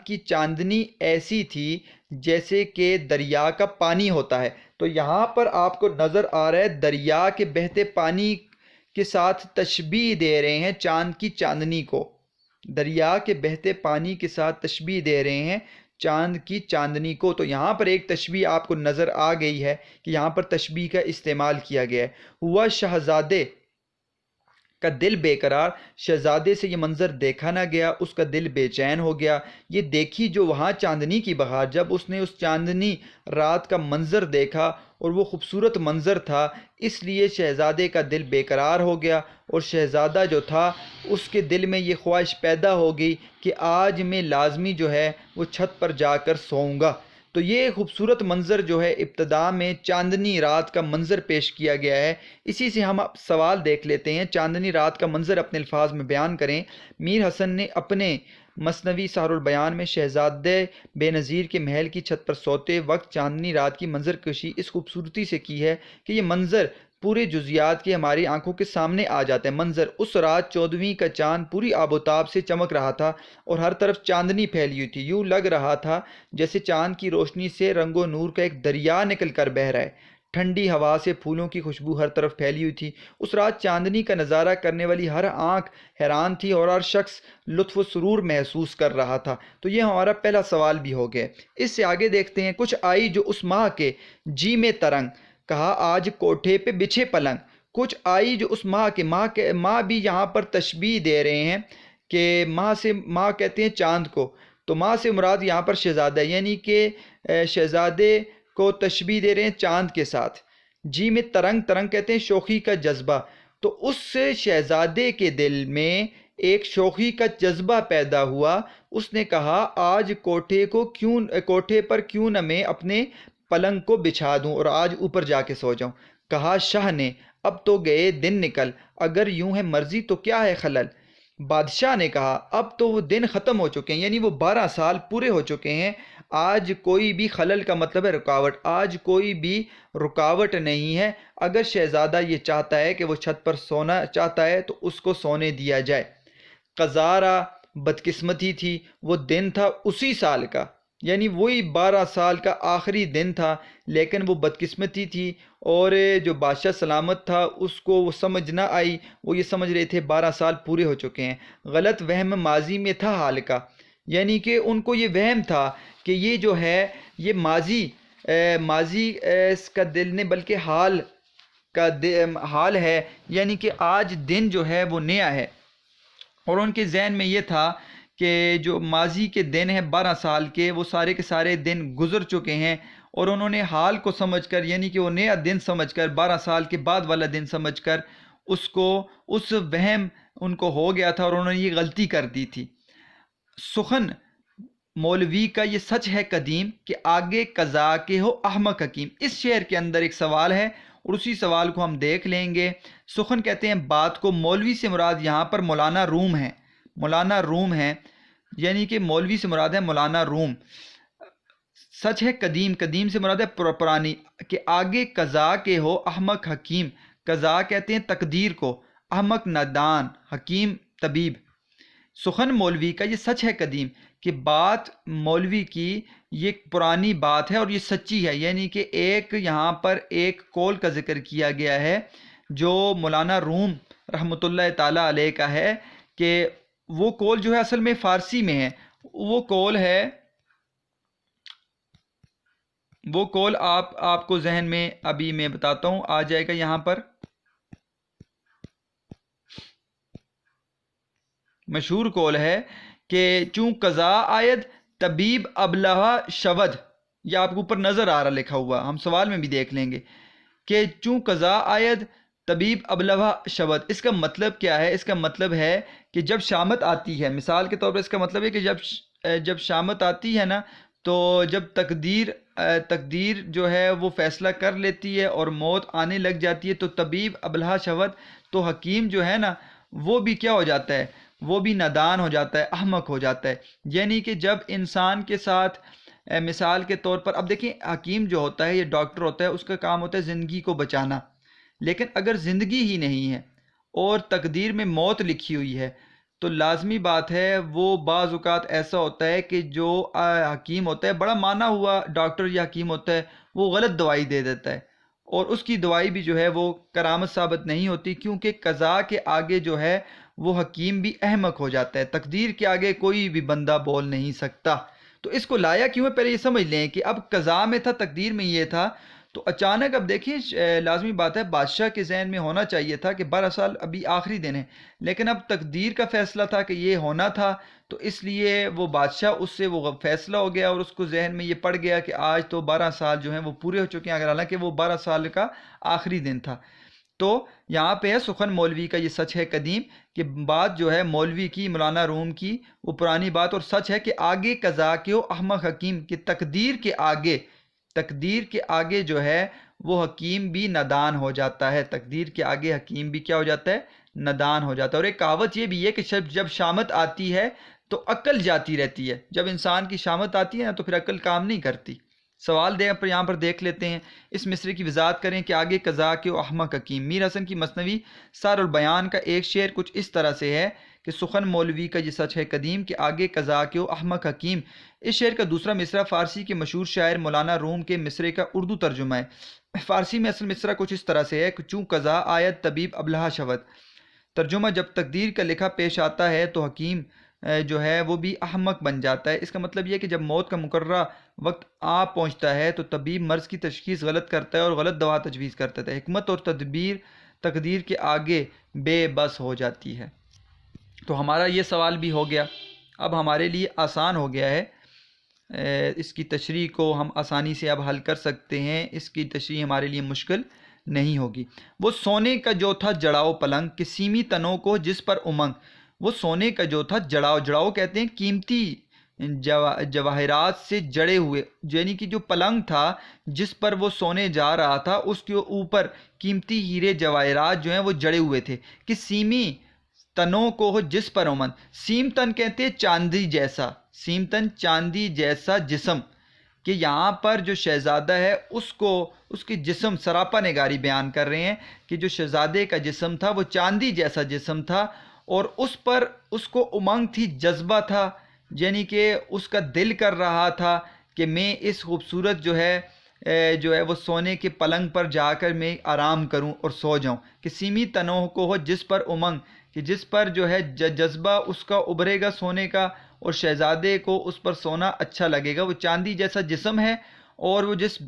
کی چاندنی ایسی تھی جیسے کہ دریا کا پانی ہوتا ہے. تو یہاں پر آپ کو نظر آ رہا ہے دریا کے بہتے پانی کے ساتھ تشبیہ دے رہے ہیں چاند کی چاندنی کو. دریا کے بہتے پانی کے ساتھ تشبیہ دے رہے ہیں چاند کی چاندنی کو. تو یہاں پر ایک تشبیہ آپ کو نظر آ گئی ہے کہ یہاں پر تشبیہ کا استعمال کیا گیا ہے. ہوا شہزادے کا دل بے قرار، شہزادے سے یہ منظر دیکھا نہ گیا، اس کا دل بے چین ہو گیا. یہ دیکھی جو وہاں چاندنی کی بہار، جب اس نے اس چاندنی رات کا منظر دیکھا اور وہ خوبصورت منظر تھا اس لیے شہزادے کا دل بے قرار ہو گیا اور شہزادہ جو تھا اس کے دل میں یہ خواہش پیدا ہو گئی کہ آج میں لازمی جو ہے وہ چھت پر جا کر سوؤں گا. تو یہ خوبصورت منظر جو ہے ابتدا میں چاندنی رات کا منظر پیش کیا گیا ہے. اسی سے ہم سوال دیکھ لیتے ہیں، چاندنی رات کا منظر اپنے الفاظ میں بیان کریں. میر حسن نے اپنے مثنوی سحر البیان میں شہزادے بے نظیر کے محل کی چھت پر سوتے وقت چاندنی رات کی منظر کشی اس خوبصورتی سے کی ہے کہ یہ منظر پورے جزیات کے ہماری آنکھوں کے سامنے آ جاتا ہے. منظر اس رات 14ویں کا چاند پوری آب و تاب سے چمک رہا تھا اور ہر طرف چاندنی پھیلی ہوئی تھی. یوں لگ رہا تھا جیسے چاند کی روشنی سے رنگ و نور کا ایک دریا نکل کر بہہ رہا ہے. ٹھنڈی ہوا سے پھولوں کی خوشبو ہر طرف پھیلی ہوئی تھی۔ اس رات چاندنی کا نظارہ کرنے والی ہر آنکھ حیران تھی اور ہر شخص لطف و سرور محسوس کر رہا تھا۔ تو یہ ہمارا پہلا سوال بھی ہو گیا۔ اس سے آگے دیکھتے ہیں، کچھ آئی جو اس ماہ کے جی میں ترنگ، کہا آج کوٹھے پہ بچھے پلنگ۔ کچھ آئی جو اس ماہ کے ماہ بھی یہاں پر تشبیہ دے رہے ہیں کہ ماہ کہتے ہیں چاند کو، تو ماہ سے مراد یہاں پر شہزادہ، یعنی کہ شہزادے کو تشبیہ دے رہے ہیں چاند کے ساتھ۔ جی میں ترنگ، ترنگ کہتے ہیں شوخی کا جذبہ، تو اس شہزادے کے دل میں ایک شوخی کا جذبہ پیدا ہوا۔ اس نے کہا آج کوٹھے پر کیوں نہ میں اپنے پلنگ کو بچھا دوں اور آج اوپر جا کے سو جاؤں۔ کہا شاہ نے اب تو گئے دن نکل، اگر یوں ہے مرضی تو کیا ہے خلل۔ بادشاہ نے کہا اب تو وہ دن ختم ہو چکے ہیں، یعنی وہ 12 سال پورے ہو چکے ہیں، آج کوئی بھی خلل کا مطلب ہے رکاوٹ، آج کوئی بھی رکاوٹ نہیں ہے۔ اگر شہزادہ یہ چاہتا ہے کہ وہ چھت پر سونا چاہتا ہے تو اس کو سونے دیا جائے۔ قذارہ بدقسمتی تھی، وہ دن تھا اسی سال کا، یعنی وہی 12 سال کا آخری دن تھا، لیکن وہ بدقسمتی تھی اور جو بادشاہ سلامت تھا اس کو وہ سمجھ نہ آئی، وہ یہ سمجھ رہے تھے 12 سال پورے ہو چکے ہیں۔ غلط وہم ماضی میں تھا حال کا، یعنی کہ ان کو یہ وہم تھا کہ یہ جو ہے یہ ماضی اس کا دل نے بلکہ حال ہے، یعنی کہ آج دن جو ہے وہ نیا ہے، اور ان کے ذہن میں یہ تھا کہ جو ماضی کے دن ہیں 12 سال کے، وہ سارے کے سارے دن گزر چکے ہیں، اور انہوں نے حال کو سمجھ کر، یعنی کہ وہ نیا دن سمجھ کر، 12 سال کے بعد والا دن سمجھ کر اس وہم ان کو ہو گیا تھا اور انہوں نے یہ غلطی کر دی تھی۔ سخن مولوی کا یہ سچ ہے قدیم کہ آگے قضا کے ہو احمق حکیم۔ اس شعر کے اندر ایک سوال ہے اور اسی سوال کو ہم دیکھ لیں گے۔ سخن کہتے ہیں بات کو، مولوی سے مراد یہاں پر مولانا روم ہے، مولانا روم ہے، یعنی کہ مولوی سے مراد ہے مولانا روم۔ سچ ہے قدیم، قدیم سے مراد ہے پرانی، کہ آگے قضا کے ہو احمق حکیم۔ قضا کہتے ہیں تقدیر کو، احمق نادان، حکیم طبیب۔ سخن مولوی کا یہ سچ ہے قدیم، کہ بات مولوی کی یہ پرانی بات ہے اور یہ سچی ہے، یعنی کہ ایک یہاں پر ایک قول کا ذکر کیا گیا ہے جو مولانا روم رحمۃ اللہ تعالیٰ علیہ کا ہے، کہ وہ قول جو ہے اصل میں فارسی میں ہے، وہ قول آپ کو ذہن میں ابھی میں بتاتا ہوں، آ جائے گا یہاں پر۔ مشہور قول ہے کہ چوں قضا آید طبیب ابلہ شود، یہ آپ کو اوپر نظر آ رہا لکھا ہوا، ہم سوال میں بھی دیکھ لیں گے کہ چوں قضا آید طبیب ابلہ شود۔ اس کا مطلب کیا ہے؟ اس کا مطلب ہے کہ جب شامت آتی ہے، مثال کے طور پر اس کا مطلب ہے کہ جب شامت آتی ہے نا، تو جب تقدیر جو ہے وہ فیصلہ کر لیتی ہے اور موت آنے لگ جاتی ہے، تو طبیب ابلہ شود، تو حکیم جو ہے نا وہ بھی کیا ہو جاتا ہے؟ وہ بھی نادان ہو جاتا ہے، احمق ہو جاتا ہے۔ یعنی کہ جب انسان کے ساتھ مثال کے طور پر، اب دیکھیں حکیم جو ہوتا ہے، یہ ڈاکٹر ہوتا ہے، اس کا کام ہوتا ہے زندگی کو بچانا، لیکن اگر زندگی ہی نہیں ہے اور تقدیر میں موت لکھی ہوئی ہے، تو لازمی بات ہے وہ بعض اوقات ایسا ہوتا ہے کہ جو حکیم ہوتا ہے، بڑا مانا ہوا ڈاکٹر یا حکیم ہوتا ہے، وہ غلط دوائی دے دیتا ہے، اور اس کی دوائی بھی جو ہے وہ کرامت ثابت نہیں ہوتی، کیونکہ قضا کے آگے جو ہے وہ حکیم بھی احمق ہو جاتا ہے، تقدیر کے آگے کوئی بھی بندہ بول نہیں سکتا۔ تو اس کو لایا کیوں ہے؟ پہلے یہ سمجھ لیں کہ اب قضا میں تھا، تقدیر میں یہ تھا، تو اچانک اب دیکھیں لازمی بات ہے بادشاہ کے ذہن میں ہونا چاہیے تھا کہ 12 سال ابھی آخری دن ہے، لیکن اب تقدیر کا فیصلہ تھا کہ یہ ہونا تھا، تو اس لیے وہ بادشاہ اس سے وہ فیصلہ ہو گیا اور اس کو ذہن میں یہ پڑ گیا کہ آج تو 12 سال جو ہیں وہ پورے ہو چکے ہیں، اگر حالانکہ وہ 12 سال کا آخری دن تھا۔ تو یہاں پہ ہے سخن مولوی کا یہ سچ ہے قدیم، کہ بات جو ہے مولوی کی، مولانا روم کی، وہ پرانی بات اور سچ ہے کہ آگے قضا کے ہو احمق حکیم، کہ تقدیر کے آگے جو ہے وہ حکیم بھی نادان ہو جاتا ہے، تقدیر کے آگے حکیم بھی کیا ہو جاتا ہے؟ نادان ہو جاتا ہے۔ اور ایک کہاوت یہ بھی ہے کہ جب شامت آتی ہے تو عقل جاتی رہتی ہے، جب انسان کی شامت آتی ہے نا تو پھر عقل کام نہیں کرتی۔ سوال یہاں پر دیکھ لیتے ہیں، اس مصرے کی وضاحت کریں کہ آگے قضا کے احمق حکیم۔ میر حسن کی مثنوی سار البیان کا ایک شعر کچھ اس طرح سے ہے کہ سخن مولوی کا یہ سچ ہے قدیم کہ آگے قضا کے احمق حکیم۔ اس شعر کا دوسرا مصرع فارسی کے مشہور شاعر مولانا روم کے مصرے کا اردو ترجمہ ہے۔ فارسی میں اصل مصرع کچھ اس طرح سے ہے کہ چوں قضا آیت طبیب ابلہا شود۔ ترجمہ: جب تقدیر کا لکھا پیش آتا ہے تو حکیم جو ہے وہ بھی احمق بن جاتا ہے۔ اس کا مطلب یہ ہے کہ جب موت کا مقررہ وقت آ پہنچتا ہے تو طبیب مرض کی تشخیص غلط کرتا ہے اور غلط دوا تجویز کرتا ہے۔ حکمت اور تدبیر تقدیر کے آگے بے بس ہو جاتی ہے۔ تو ہمارا یہ سوال بھی ہو گیا، اب ہمارے لیے آسان ہو گیا ہے، اس کی تشریح کو ہم آسانی سے اب حل کر سکتے ہیں، اس کی تشریح ہمارے لیے مشکل نہیں ہوگی۔ وہ سونے کا جو تھا جڑاؤ پلنگ کہ سیمی تنوں کو جس پر امنگ۔ وہ سونے کا جو تھا جڑاؤ کہتے ہیں قیمتی جواہرات سے جڑے ہوئے، یعنی کہ جو پلنگ تھا جس پر وہ سونے جا رہا تھا اس کے اوپر قیمتی ہیرے جواہرات جو ہیں وہ جڑے ہوئے تھے کہ سیمی تنوں کو ہو جس پر امن۔ سیم تن کہتے ہیں چاندی جیسا، سیم تن چاندی جیسا جسم، کہ یہاں پر جو شہزادہ ہے اس کی جسم سراپا نگاری بیان کر رہے ہیں کہ جو شہزادے کا جسم تھا وہ چاندی جیسا جسم تھا اور اس پر اس کو امنگ تھی، جذبہ تھا، یعنی کہ اس کا دل کر رہا تھا کہ میں اس خوبصورت جو ہے وہ سونے کے پلنگ پر جا کر میں آرام کروں اور سو جاؤں کہ سیمی تنوں کو ہو جس پر امنگ، کہ جس پر جو ہے جذبہ اس کا ابھرے گا سونے کا اور شہزادے کو اس پر سونا اچھا لگے گا۔ وہ چاندی جیسا جسم ہے اور وہ جس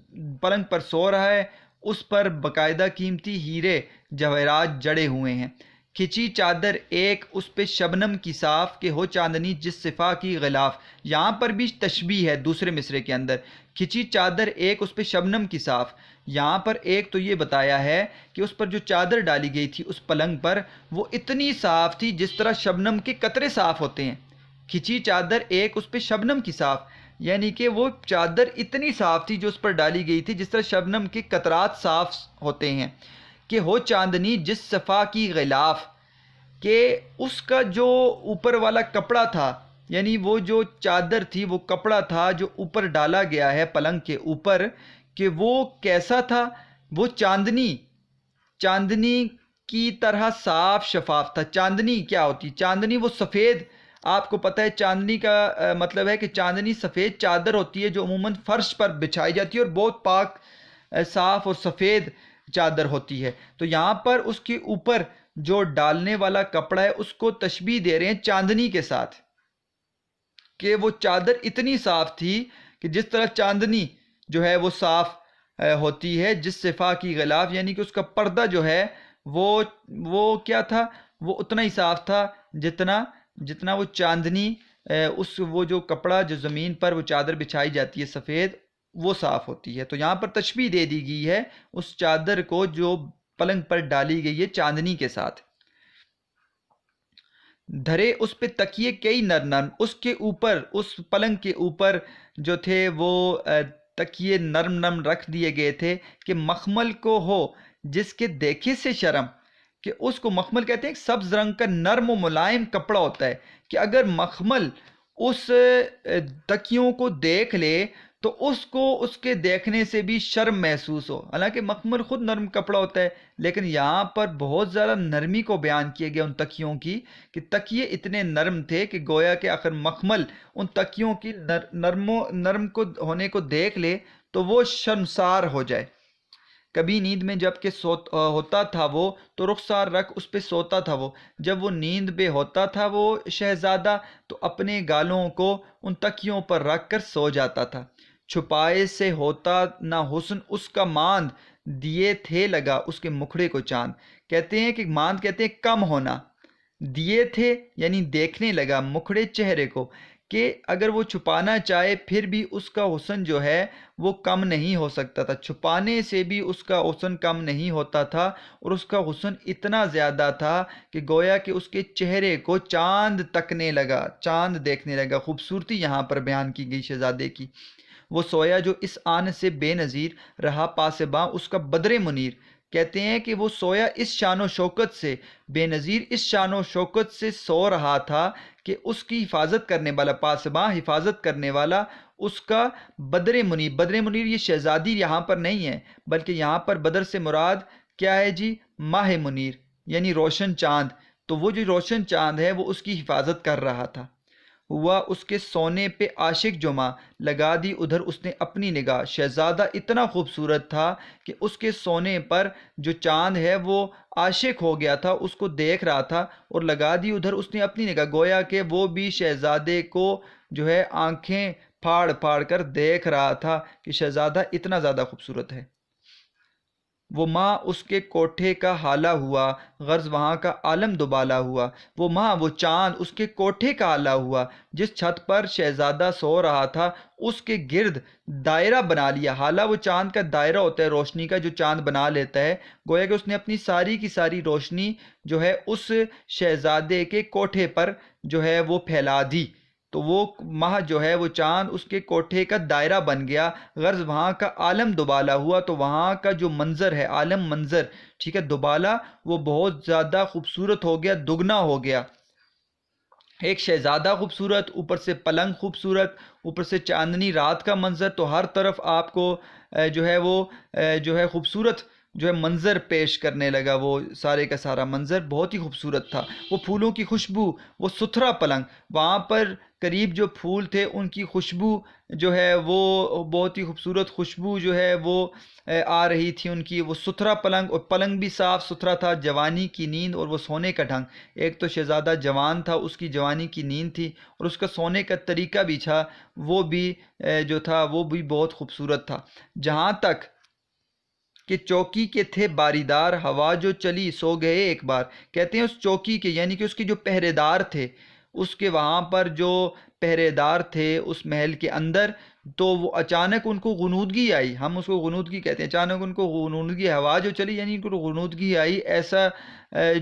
پلنگ پر سو رہا ہے اس پر باقاعدہ قیمتی ہیرے جواہرات جڑے ہوئے ہیں۔ کھچی چادر ایک اس پہ شبنم کی صاف کہ ہو چاندنی جس صفا کی غلاف۔ یہاں پر بھی تشبیہ ہے دوسرے مصرے کے اندر، کھچی چادر ایک اس پہ شبنم کی صاف۔ یہاں پر ایک تو یہ بتایا ہے کہ اس پر جو چادر ڈالی گئی تھی اس پلنگ پر وہ اتنی صاف تھی جس طرح شبنم کے قطرے صاف ہوتے ہیں۔ کھچی چادر ایک اس پہ شبنم کی صاف، یعنی کہ وہ چادر اتنی صاف تھی جو اس پر ڈالی گئی تھی جس طرح شبنم کے قطرات صاف ہوتے ہیں۔ کہ ہو چاندنی جس صفا کی غلاف، کہ اس کا جو اوپر والا کپڑا تھا، یعنی وہ جو چادر تھی وہ کپڑا تھا جو اوپر ڈالا گیا ہے پلنگ کے اوپر، کہ وہ کیسا تھا، وہ چاندنی کی طرح صاف شفاف تھا۔ چاندنی کیا ہوتی؟ چاندنی وہ سفید، آپ کو پتہ ہے چاندنی کا مطلب ہے کہ چاندنی سفید چادر ہوتی ہے جو عموماً فرش پر بچھائی جاتی ہے اور بہت پاک صاف اور سفید چادر ہوتی ہے۔ تو یہاں پر اس کے اوپر جو ڈالنے والا کپڑا ہے اس کو تشبیہ دے رہے ہیں چاندنی کے ساتھ، کہ وہ چادر اتنی صاف تھی کہ جس طرح چاندنی جو ہے وہ صاف ہوتی ہے، جس صفا کی غلاف، یعنی کہ اس کا پردہ جو ہے وہ کیا تھا، وہ اتنا ہی صاف تھا جتنا وہ چاندنی وہ جو کپڑا جو زمین پر وہ چادر بچھائی جاتی ہے سفید، وہ صاف ہوتی ہے۔ تو یہاں پر تشبیہ دے دی گئی ہے اس چادر کو جو پلنگ پر ڈالی گئی ہے چاندنی کے ساتھ۔ دھرے اس پہ تکیے کئی نرم، اس کے اوپر، اس پلنگ کے اوپر جو تھے وہ تکیے نرم رکھ دیے گئے تھے کہ مخمل کو ہو جس کے دیکھے سے شرم، کہ اس کو مخمل کہتے ہیں، سبز رنگ کا نرم و ملائم کپڑا ہوتا ہے کہ اگر مخمل اس تکیوں کو دیکھ لے تو اس کو اس کے دیکھنے سے بھی شرم محسوس ہو۔ حالانکہ مخمل خود نرم کپڑا ہوتا ہے، لیکن یہاں پر بہت زیادہ نرمی کو بیان کیا گیا ان تکیوں کی، کہ تکیے اتنے نرم تھے کہ گویا کہ آخر مخمل ان تکیوں کی نرم کو ہونے کو دیکھ لے تو وہ شرمسار ہو جائے۔ کبھی نیند میں جب کہ ہوتا تھا وہ تو رخسار رکھ اس پہ سوتا تھا وہ، جب وہ نیند پہ ہوتا تھا وہ شہزادہ تو اپنے گالوں کو ان تکیوں پر رکھ کر سو جاتا تھا۔ چھپائے سے ہوتا نہ حسن اس کا ماند، دیے تھے لگا اس کے مکھڑے کو چاند۔ کہتے ہیں کہ ماند کہتے ہیں کم ہونا، دیے تھے یعنی دیکھنے لگا مکھڑے چہرے کو، کہ اگر وہ چھپانا چاہے پھر بھی اس کا حسن جو ہے وہ کم نہیں ہو سکتا تھا، چھپانے سے بھی اس کا حسن کم نہیں ہوتا تھا، اور اس کا حسن اتنا زیادہ تھا کہ گویا کہ اس کے چہرے کو چاند تکنے لگا، چاند دیکھنے لگا۔ خوبصورتی یہاں پر بیان کی گئی شہزادے کی۔ وہ سویا جو اس آن سے بے نظیر رہا پاسباں اس کا بدر منیر۔ کہتے ہیں کہ وہ سویا اس شان و شوکت سے، بے نظیر اس شان و شوکت سے سو رہا تھا کہ اس کی حفاظت کرنے والا، پاسباں حفاظت کرنے والا اس کا بدر منیر۔ بدر منیر یہ شہزادی یہاں پر نہیں ہے، بلکہ یہاں پر بدر سے مراد کیا ہے جی؟ ماہ منیر، یعنی روشن چاند۔ تو وہ جو روشن چاند ہے وہ اس کی حفاظت کر رہا تھا۔ ہوا اس کے سونے پہ عاشق جو ماں، لگا دی ادھر اس نے اپنی نگاہ، شہزادہ اتنا خوبصورت تھا کہ اس کے سونے پر جو چاند ہے وہ عاشق ہو گیا تھا، اس کو دیکھ رہا تھا اور لگا دی ادھر اس نے اپنی نگاہ، گویا کہ وہ بھی شہزادے کو جو ہے آنکھیں پھاڑ پھاڑ کر دیکھ رہا تھا کہ شہزادہ اتنا زیادہ خوبصورت ہے۔ وہ ماں اس کے کوٹھے کا حالہ ہوا، غرض وہاں کا عالم دوبالا ہوا۔ وہ ماں، وہ چاند اس کے کوٹھے کا حالہ ہوا، جس چھت پر شہزادہ سو رہا تھا اس کے گرد دائرہ بنا لیا۔ حالہ وہ چاند کا دائرہ ہوتا ہے، روشنی کا جو چاند بنا لیتا ہے، گویا کہ اس نے اپنی ساری کی ساری روشنی جو ہے اس شہزادے کے کوٹھے پر جو ہے وہ پھیلا دی۔ تو وہ ماہ جو ہے وہ چاند اس کے کوٹھے کا دائرہ بن گیا، غرض وہاں کا عالم دوبالا ہوا۔ تو وہاں کا جو منظر ہے، عالم منظر، ٹھیک ہے، دوبالا، وہ بہت زیادہ خوبصورت ہو گیا، دگنا ہو گیا۔ ایک شہزادہ خوبصورت، اوپر سے پلنگ خوبصورت، اوپر سے چاندنی رات کا منظر، تو ہر طرف آپ کو جو ہے وہ جو ہے خوبصورت جو ہے منظر پیش کرنے لگا۔ وہ سارے کا سارا منظر بہت ہی خوبصورت تھا۔ وہ پھولوں کی خوشبو، وہ ستھرا پلنگ، وہاں پر قریب جو پھول تھے ان کی خوشبو جو ہے وہ بہت ہی خوبصورت خوشبو جو ہے وہ آ رہی تھی ان کی۔ وہ ستھرا پلنگ، اور پلنگ بھی صاف ستھرا تھا، جوانی کی نیند اور وہ سونے کا ڈھنگ۔ ایک تو شہزادہ جوان تھا، اس کی جوانی کی نیند تھی، اور اس کا سونے کا طریقہ بھی تھا، وہ بھی جو تھا وہ بھی بہت خوبصورت تھا۔ جہاں تک کہ چوکی کے تھے باریدار، ہوا جو چلی سو گئے ایک بار۔ کہتے ہیں اس چوکی کے، یعنی کہ اس کے جو پہرے دار تھے، اس کے وہاں پر جو پہرے دار تھے اس محل کے اندر، تو وہ اچانک ان کو غنودگی آئی، ہم اس کو غنودگی کہتے ہیں، اچانک ان کو غنودگی، ہوا جو چلی یعنی ان کو غنودگی آئی، ایسا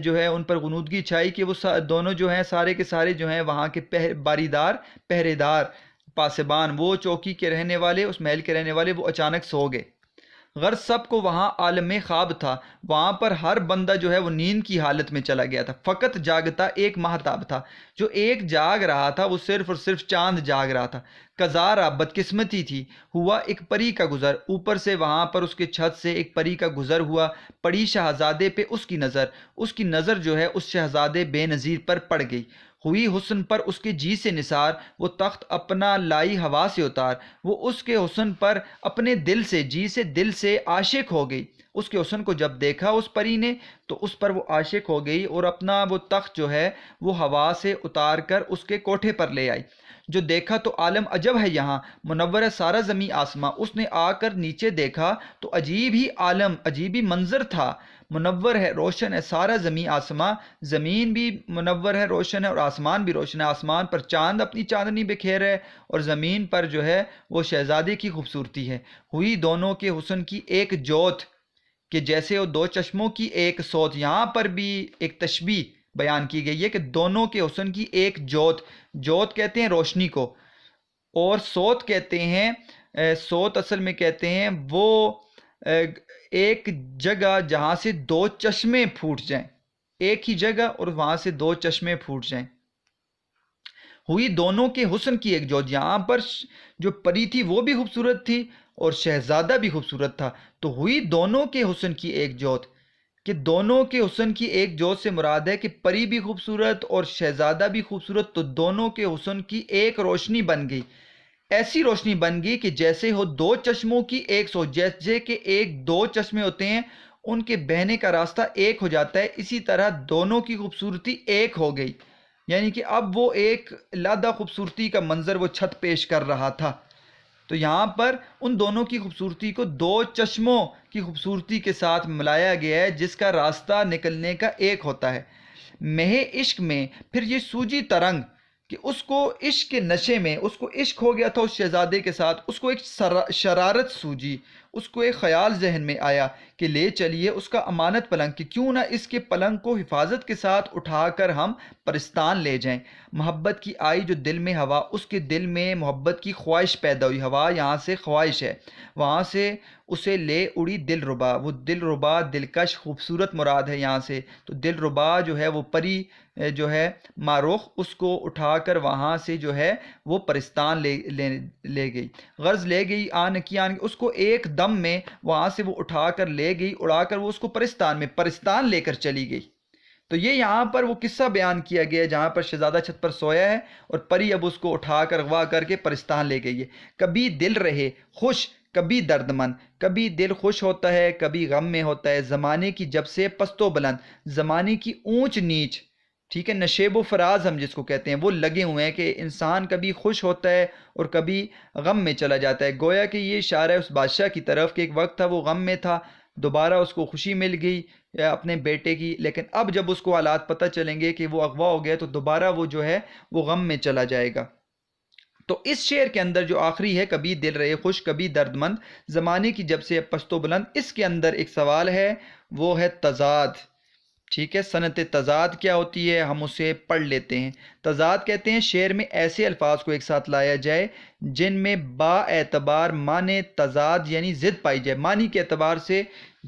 جو ہے ان پر غنودگی چھائی کہ وہ دونوں جو ہیں سارے کے سارے جو ہیں وہاں کے باریدار، پہرے دار، پاسبان، وہ چوکی کے رہنے والے، اس محل کے رہنے والے، وہ اچانک سو گئے۔ غرض سب کو وہاں عالم خواب تھا، وہاں پر ہر بندہ جو ہے وہ نیند کی حالت میں چلا گیا تھا۔ فقط جاگتا ایک ماہتاب تھا، جو ایک جاگ رہا تھا، وہ صرف اور صرف چاند جاگ رہا تھا۔ کزارا بدقسمتی تھی، ہوا ایک پری کا گزر، اوپر سے وہاں پر اس کے چھت سے ایک پری کا گزر ہوا، پڑی شہزادے پہ اس کی نظر، اس کی نظر جو ہے اس شہزادے بے نظیر پر پڑ گئی۔ ہوئی حسن پر اس کے جی سے نثار، وہ تخت اپنا لائی ہوا سے اتار، وہ اس کے حسن پر اپنے دل سے، جی سے دل سے عاشق ہو گئی۔ اس کے حسن کو جب دیکھا اس پری نے تو اس پر وہ عاشق ہو گئی، اور اپنا وہ تخت جو ہے وہ ہوا سے اتار کر اس کے کوٹھے پر لے آئی۔ جو دیکھا تو عالم عجب ہے یہاں، منور ہے سارا زمیں آسماں۔ اس نے آ کر نیچے دیکھا تو عجیب ہی عالم، عجیب ہی منظر تھا۔ منور ہے، روشن ہے سارا زمیں آسماں، زمین بھی منور ہے، روشن ہے، اور آسمان بھی روشن ہے۔ آسمان پر چاند اپنی چاندنی بکھیر ہے، اور زمین پر جو ہے وہ شہزادے کی خوبصورتی ہے۔ ہوئی دونوں کے حسن کی ایک جوت، کہ جیسے وہ دو چشموں کی ایک سوت۔ یہاں پر بھی ایک تشبیہ بیان کی گئی ہے کہ دونوں کے حسن کی ایک جوت، جوت کہتے ہیں روشنی کو، اور سوت کہتے ہیں، سوت اصل میں کہتے ہیں وہ ایک جگہ جہاں سے دو چشمے پھوٹ جائیں، ایک ہی جگہ اور وہاں سے دو چشمے پھوٹ جائیں۔ ہوئی دونوں کے حسن کی ایک جوت، یہاں پر جو پری تھی وہ بھی خوبصورت تھی اور شہزادہ بھی خوبصورت تھا، تو ہوئی دونوں کے حسن کی ایک جوت، کہ دونوں کے حسن کی ایک جوت سے مراد ہے کہ پری بھی خوبصورت اور شہزادہ بھی خوبصورت، تو دونوں کے حسن کی ایک روشنی بن گئی، ایسی روشنی بن گئی کہ جیسے ہو دو چشموں کی ایک سو، جیسے کہ ایک دو چشمے ہوتے ہیں ان کے بہنے کا راستہ ایک ہو جاتا ہے، اسی طرح دونوں کی خوبصورتی ایک ہو گئی، یعنی کہ اب وہ ایک علیحدہ خوبصورتی کا منظر وہ چھت پیش کر رہا تھا۔ تو یہاں پر ان دونوں کی خوبصورتی کو دو چشموں کی خوبصورتی کے ساتھ ملایا گیا ہے، جس کا راستہ نکلنے کا ایک ہوتا ہے۔ مہ عشق میں پھر یہ سوجی ترنگ، کہ اس کو عشق کے نشے میں، اس کو عشق ہو گیا تھا اس شہزادے کے ساتھ، اس کو ایک شرارت سوجی، اس کو ایک خیال ذہن میں آیا کہ لے چلیے اس کا امانت پلنگ، کہ کیوں نہ اس کے پلنگ کو حفاظت کے ساتھ اٹھا کر ہم پرستان لے جائیں۔ محبت کی آئی جو دل میں ہوا، اس کے دل میں محبت کی خواہش پیدا ہوئی، ہوا یہاں سے خواہش ہے، وہاں سے اسے لے اڑی دل ربا، وہ دل ربا دلکش خوبصورت مراد ہے یہاں سے، تو دل ربا جو ہے وہ پری جو ہے ماروخ، اس کو اٹھا کر وہاں سے جو ہے وہ پرستان لے گئی، غرض لے گئی آن کی آن، اس کو ایک دم میں وہاں سے وہ اٹھا کر لے گئی، اڑا کر وہ اس کو پرستان میں لے کر چلی گئی۔ تو یہ یہاں پر وہ قصہ بیان کیا گیا ہے جہاں پر شہزادہ چھت پر سویا ہے اور پری اب اس کو اٹھا کر اغوا کر کے پرستان لے گئی ہے. کبھی دل رہے خوش کبھی درد مند، کبھی دل خوش ہوتا ہے کبھی غم میں ہوتا ہے، زمانے کی جب سے پست و بلند، زمانے کی اونچ نیچ، ٹھیک ہے، نشیب و فراز ہم جس کو کہتے ہیں، وہ لگے ہوئے ہیں کہ انسان کبھی خوش ہوتا ہے اور کبھی غم میں چلا جاتا ہے. گویا کہ یہ اشارہ ہے اس بادشاہ کی طرف کہ ایک وقت تھا وہ غم میں تھا، دوبارہ اس کو خوشی مل گئی اپنے بیٹے کی، لیکن اب جب اس کو حالات پتہ چلیں گے کہ وہ اغوا ہو گیا تو دوبارہ وہ جو ہے وہ غم میں چلا جائے گا. تو اس شعر کے اندر جو آخری ہے کبھی دل رہے خوش کبھی درد مند، زمانے کی جب سے پست و بلند، اس کے اندر ایک سوال ہے، وہ ہے تضاد. ٹھیک ہے، صنعت تضاد کیا ہوتی ہے ہم اسے پڑھ لیتے ہیں. تضاد کہتے ہیں شعر میں ایسے الفاظ کو ایک ساتھ لایا جائے جن میں با اعتبار معنی تضاد یعنی ضد پائی جائے، معنی کے اعتبار سے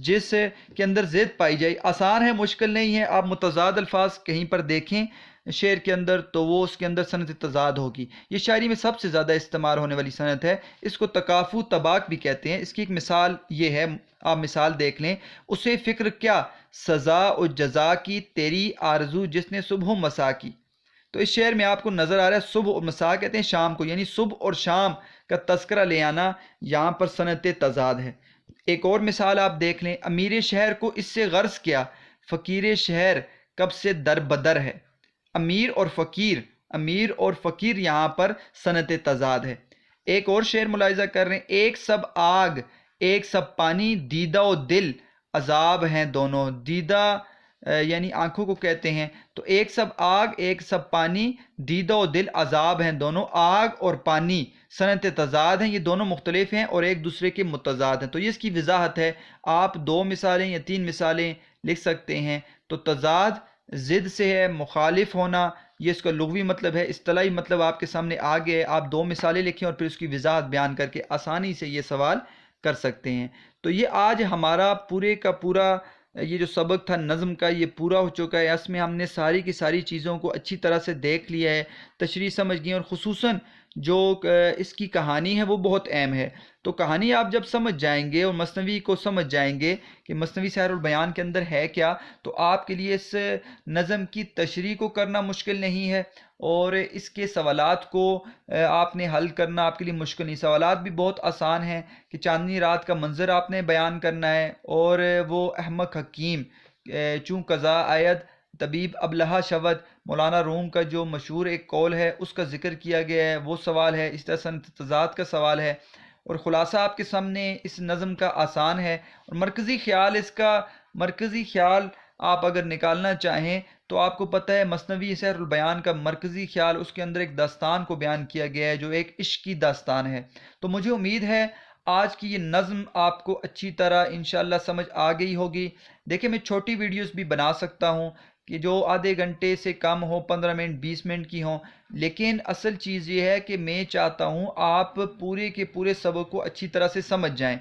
جس کے اندر ضد پائی جائے. آسان ہے، مشکل نہیں ہے. آپ متضاد الفاظ کہیں پر دیکھیں شعر کے اندر تو وہ اس کے اندر صنعت تضاد ہوگی. یہ شاعری میں سب سے زیادہ استعمال ہونے والی صنعت ہے. اس کو تکافؤ طباق بھی کہتے ہیں. اس کی ایک مثال یہ ہے، آپ مثال دیکھ لیں، اسے فکر کیا سزا و جزا کی تیری آرزو جس نے صبح و مسا کی. تو اس شعر میں آپ کو نظر آ رہا ہے صبح اور مسا کہتے ہیں شام کو، یعنی صبح اور شام کا تذکرہ لے آنا یہاں پر صنعت تضاد ہے. ایک اور مثال آپ دیکھ لیں، امیر شہر کو اس سے غرض کیا فقیر شہر کب سے در بدر ہے. امیر اور فقیر یہاں پر صنعت تضاد ہے. ایک اور شعر ملاحظہ کر رہے ہیں، ایک سب آگ ایک سب پانی، دیدہ و دل عذاب ہیں دونوں. دیدہ یعنی آنکھوں کو کہتے ہیں. تو ایک سب آگ ایک سب پانی، دیدہ و دل عذاب ہیں دونوں. آگ اور پانی صنعت تضاد ہیں، یہ دونوں مختلف ہیں اور ایک دوسرے کے متضاد ہیں. تو یہ اس کی وضاحت ہے. آپ 2 مثالیں یا 3 مثالیں لکھ سکتے ہیں. تو تضاد ضد سے ہے، مخالف ہونا، یہ اس کا لغوی مطلب ہے. اصطلاحی مطلب آپ کے سامنے آ گیا ہے. آپ 2 مثالیں لکھیں اور پھر اس کی وضاحت بیان کر کے آسانی سے یہ سوال کر سکتے ہیں. تو یہ آج ہمارا پورے کا پورا یہ جو سبق تھا نظم کا یہ پورا ہو چکا ہے. اس میں ہم نے ساری کی ساری چیزوں کو اچھی طرح سے دیکھ لیا ہے، تشریح سمجھ گئی، اور خصوصاً جو اس کی کہانی ہے وہ بہت اہم ہے. تو کہانی آپ جب سمجھ جائیں گے اور مثنوی کو سمجھ جائیں گے کہ مثنوی سحر البیان کے اندر ہے کیا، تو آپ کے لیے اس نظم کی تشریح کو کرنا مشکل نہیں ہے اور اس کے سوالات کو آپ نے حل کرنا آپ کے لیے مشکل نہیں. سوالات بھی بہت آسان ہیں کہ چاندنی رات کا منظر آپ نے بیان کرنا ہے اور وہ احمق حکیم چوں قضا آید طبیب ابلہا شود، مولانا روم کا جو مشہور ایک قول ہے اس کا ذکر کیا گیا ہے، وہ سوال ہے. اس طرح صنعت تضاد کا سوال ہے اور خلاصہ آپ کے سامنے اس نظم کا آسان ہے. اور مرکزی خیال آپ اگر نکالنا چاہیں تو آپ کو پتہ ہے مثنوی سحر البیان کا مرکزی خیال اس کے اندر ایک داستان کو بیان کیا گیا ہے جو ایک عشق کی داستان ہے. تو مجھے امید ہے آج کی یہ نظم آپ کو اچھی طرح انشاءاللہ سمجھ آ گئی ہوگی. دیکھیں میں چھوٹی ویڈیوز بھی بنا سکتا ہوں کہ جو آدھے گھنٹے سے کم ہو، 15 منٹ 20 منٹ کی ہوں، لیکن اصل چیز یہ ہے کہ میں چاہتا ہوں آپ پورے کے پورے سبق کو اچھی طرح سے سمجھ جائیں.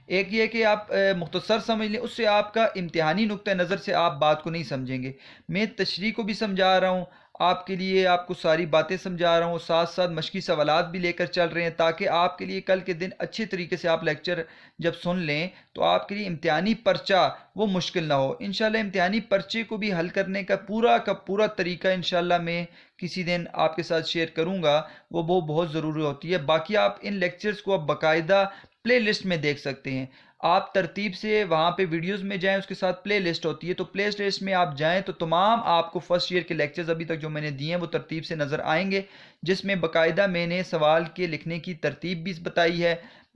ایک یہ کہ آپ مختصر سمجھ لیں، اس سے آپ کا امتحانی نقطہ نظر سے آپ بات کو نہیں سمجھیں گے. میں تشریح کو بھی سمجھا رہا ہوں آپ کے لیے، آپ کو ساری باتیں سمجھا رہا ہوں، ساتھ ساتھ مشقی سوالات بھی لے کر چل رہے ہیں تاکہ آپ کے لیے کل کے دن اچھے طریقے سے آپ لیکچر جب سن لیں تو آپ کے لیے امتحانی پرچہ وہ مشکل نہ ہو. انشاءاللہ امتحانی پرچے کو بھی حل کرنے کا پورا طریقہ انشاءاللہ میں کسی دن آپ کے ساتھ شیئر کروں گا، وہ بہت ضروری ہوتی ہے. باقی آپ ان لیکچرز کو اب باقاعدہ پلے لسٹ میں دیکھ سکتے ہیں. آپ ترتیب سے وہاں پہ ویڈیوز میں جائیں، اس کے ساتھ پلے لسٹ ہوتی ہے، تو پلے لسٹ میں آپ جائیں تو تمام آپ کو فرسٹ ایئر کے لیکچرز ابھی تک جو میں نے دیے ہیں وہ ترتیب سے نظر آئیں گے، جس میں باقاعدہ میں نے سوال کے لکھنے کی ترتیب بھی بتائی ہے،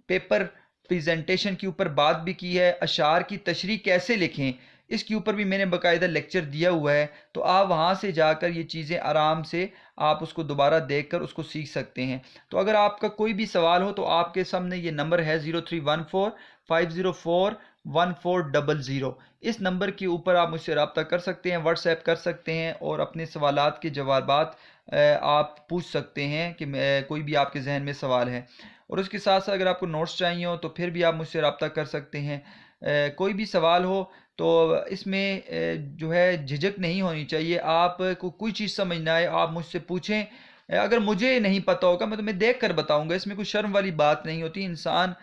پیپر پریزنٹیشن کے اوپر بات بھی کی ہے، اشعار کی تشریح کیسے لکھیں اس کے اوپر بھی میں نے باقاعدہ لیکچر دیا ہوا ہے. تو آپ وہاں سے جا کر یہ چیزیں آرام سے آپ اس کو دوبارہ دیکھ کر اس کو سیکھ سکتے ہیں. تو اگر آپ کا کوئی بھی سوال ہو تو آپ کے سامنے یہ نمبر ہے 0314504140. اس نمبر کے اوپر آپ مجھ سے رابطہ کر سکتے ہیں، واٹس ایپ کر سکتے ہیں اور اپنے سوالات کے جوابات آپ پوچھ سکتے ہیں کہ کوئی بھی آپ کے ذہن میں سوال ہے. اور اس کے ساتھ ساتھ اگر آپ کو نوٹس چاہیے ہو تو پھر بھی آپ مجھ سے رابطہ کر سکتے ہیں. کوئی بھی سوال ہو تو اس میں جو ہے جھجک نہیں ہونی چاہیے. آپ کو کوئی چیز سمجھنا ہے آپ مجھ سے پوچھیں. اگر مجھے نہیں پتہ ہوگا میں تمہیں دیکھ کر بتاؤں گا، اس میں کوئی شرم والی بات نہیں ہوتی. انسان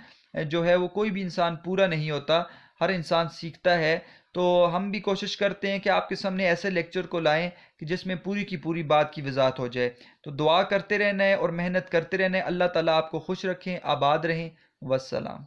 جو ہے وہ کوئی بھی انسان پورا نہیں ہوتا، ہر انسان سیکھتا ہے. تو تو ہم بھی کوشش کرتے ہیں کہ آپ کے سامنے ایسے لیکچر کو لائیں کہ جس میں پوری کی پوری بات کی وضاحت ہو جائے. تو دعا کرتے رہنا ہے اور محنت کرتے رہنا ہے. اللہ تعالیٰ آپ کو خوش رکھیں، آباد رہیں. والسلام.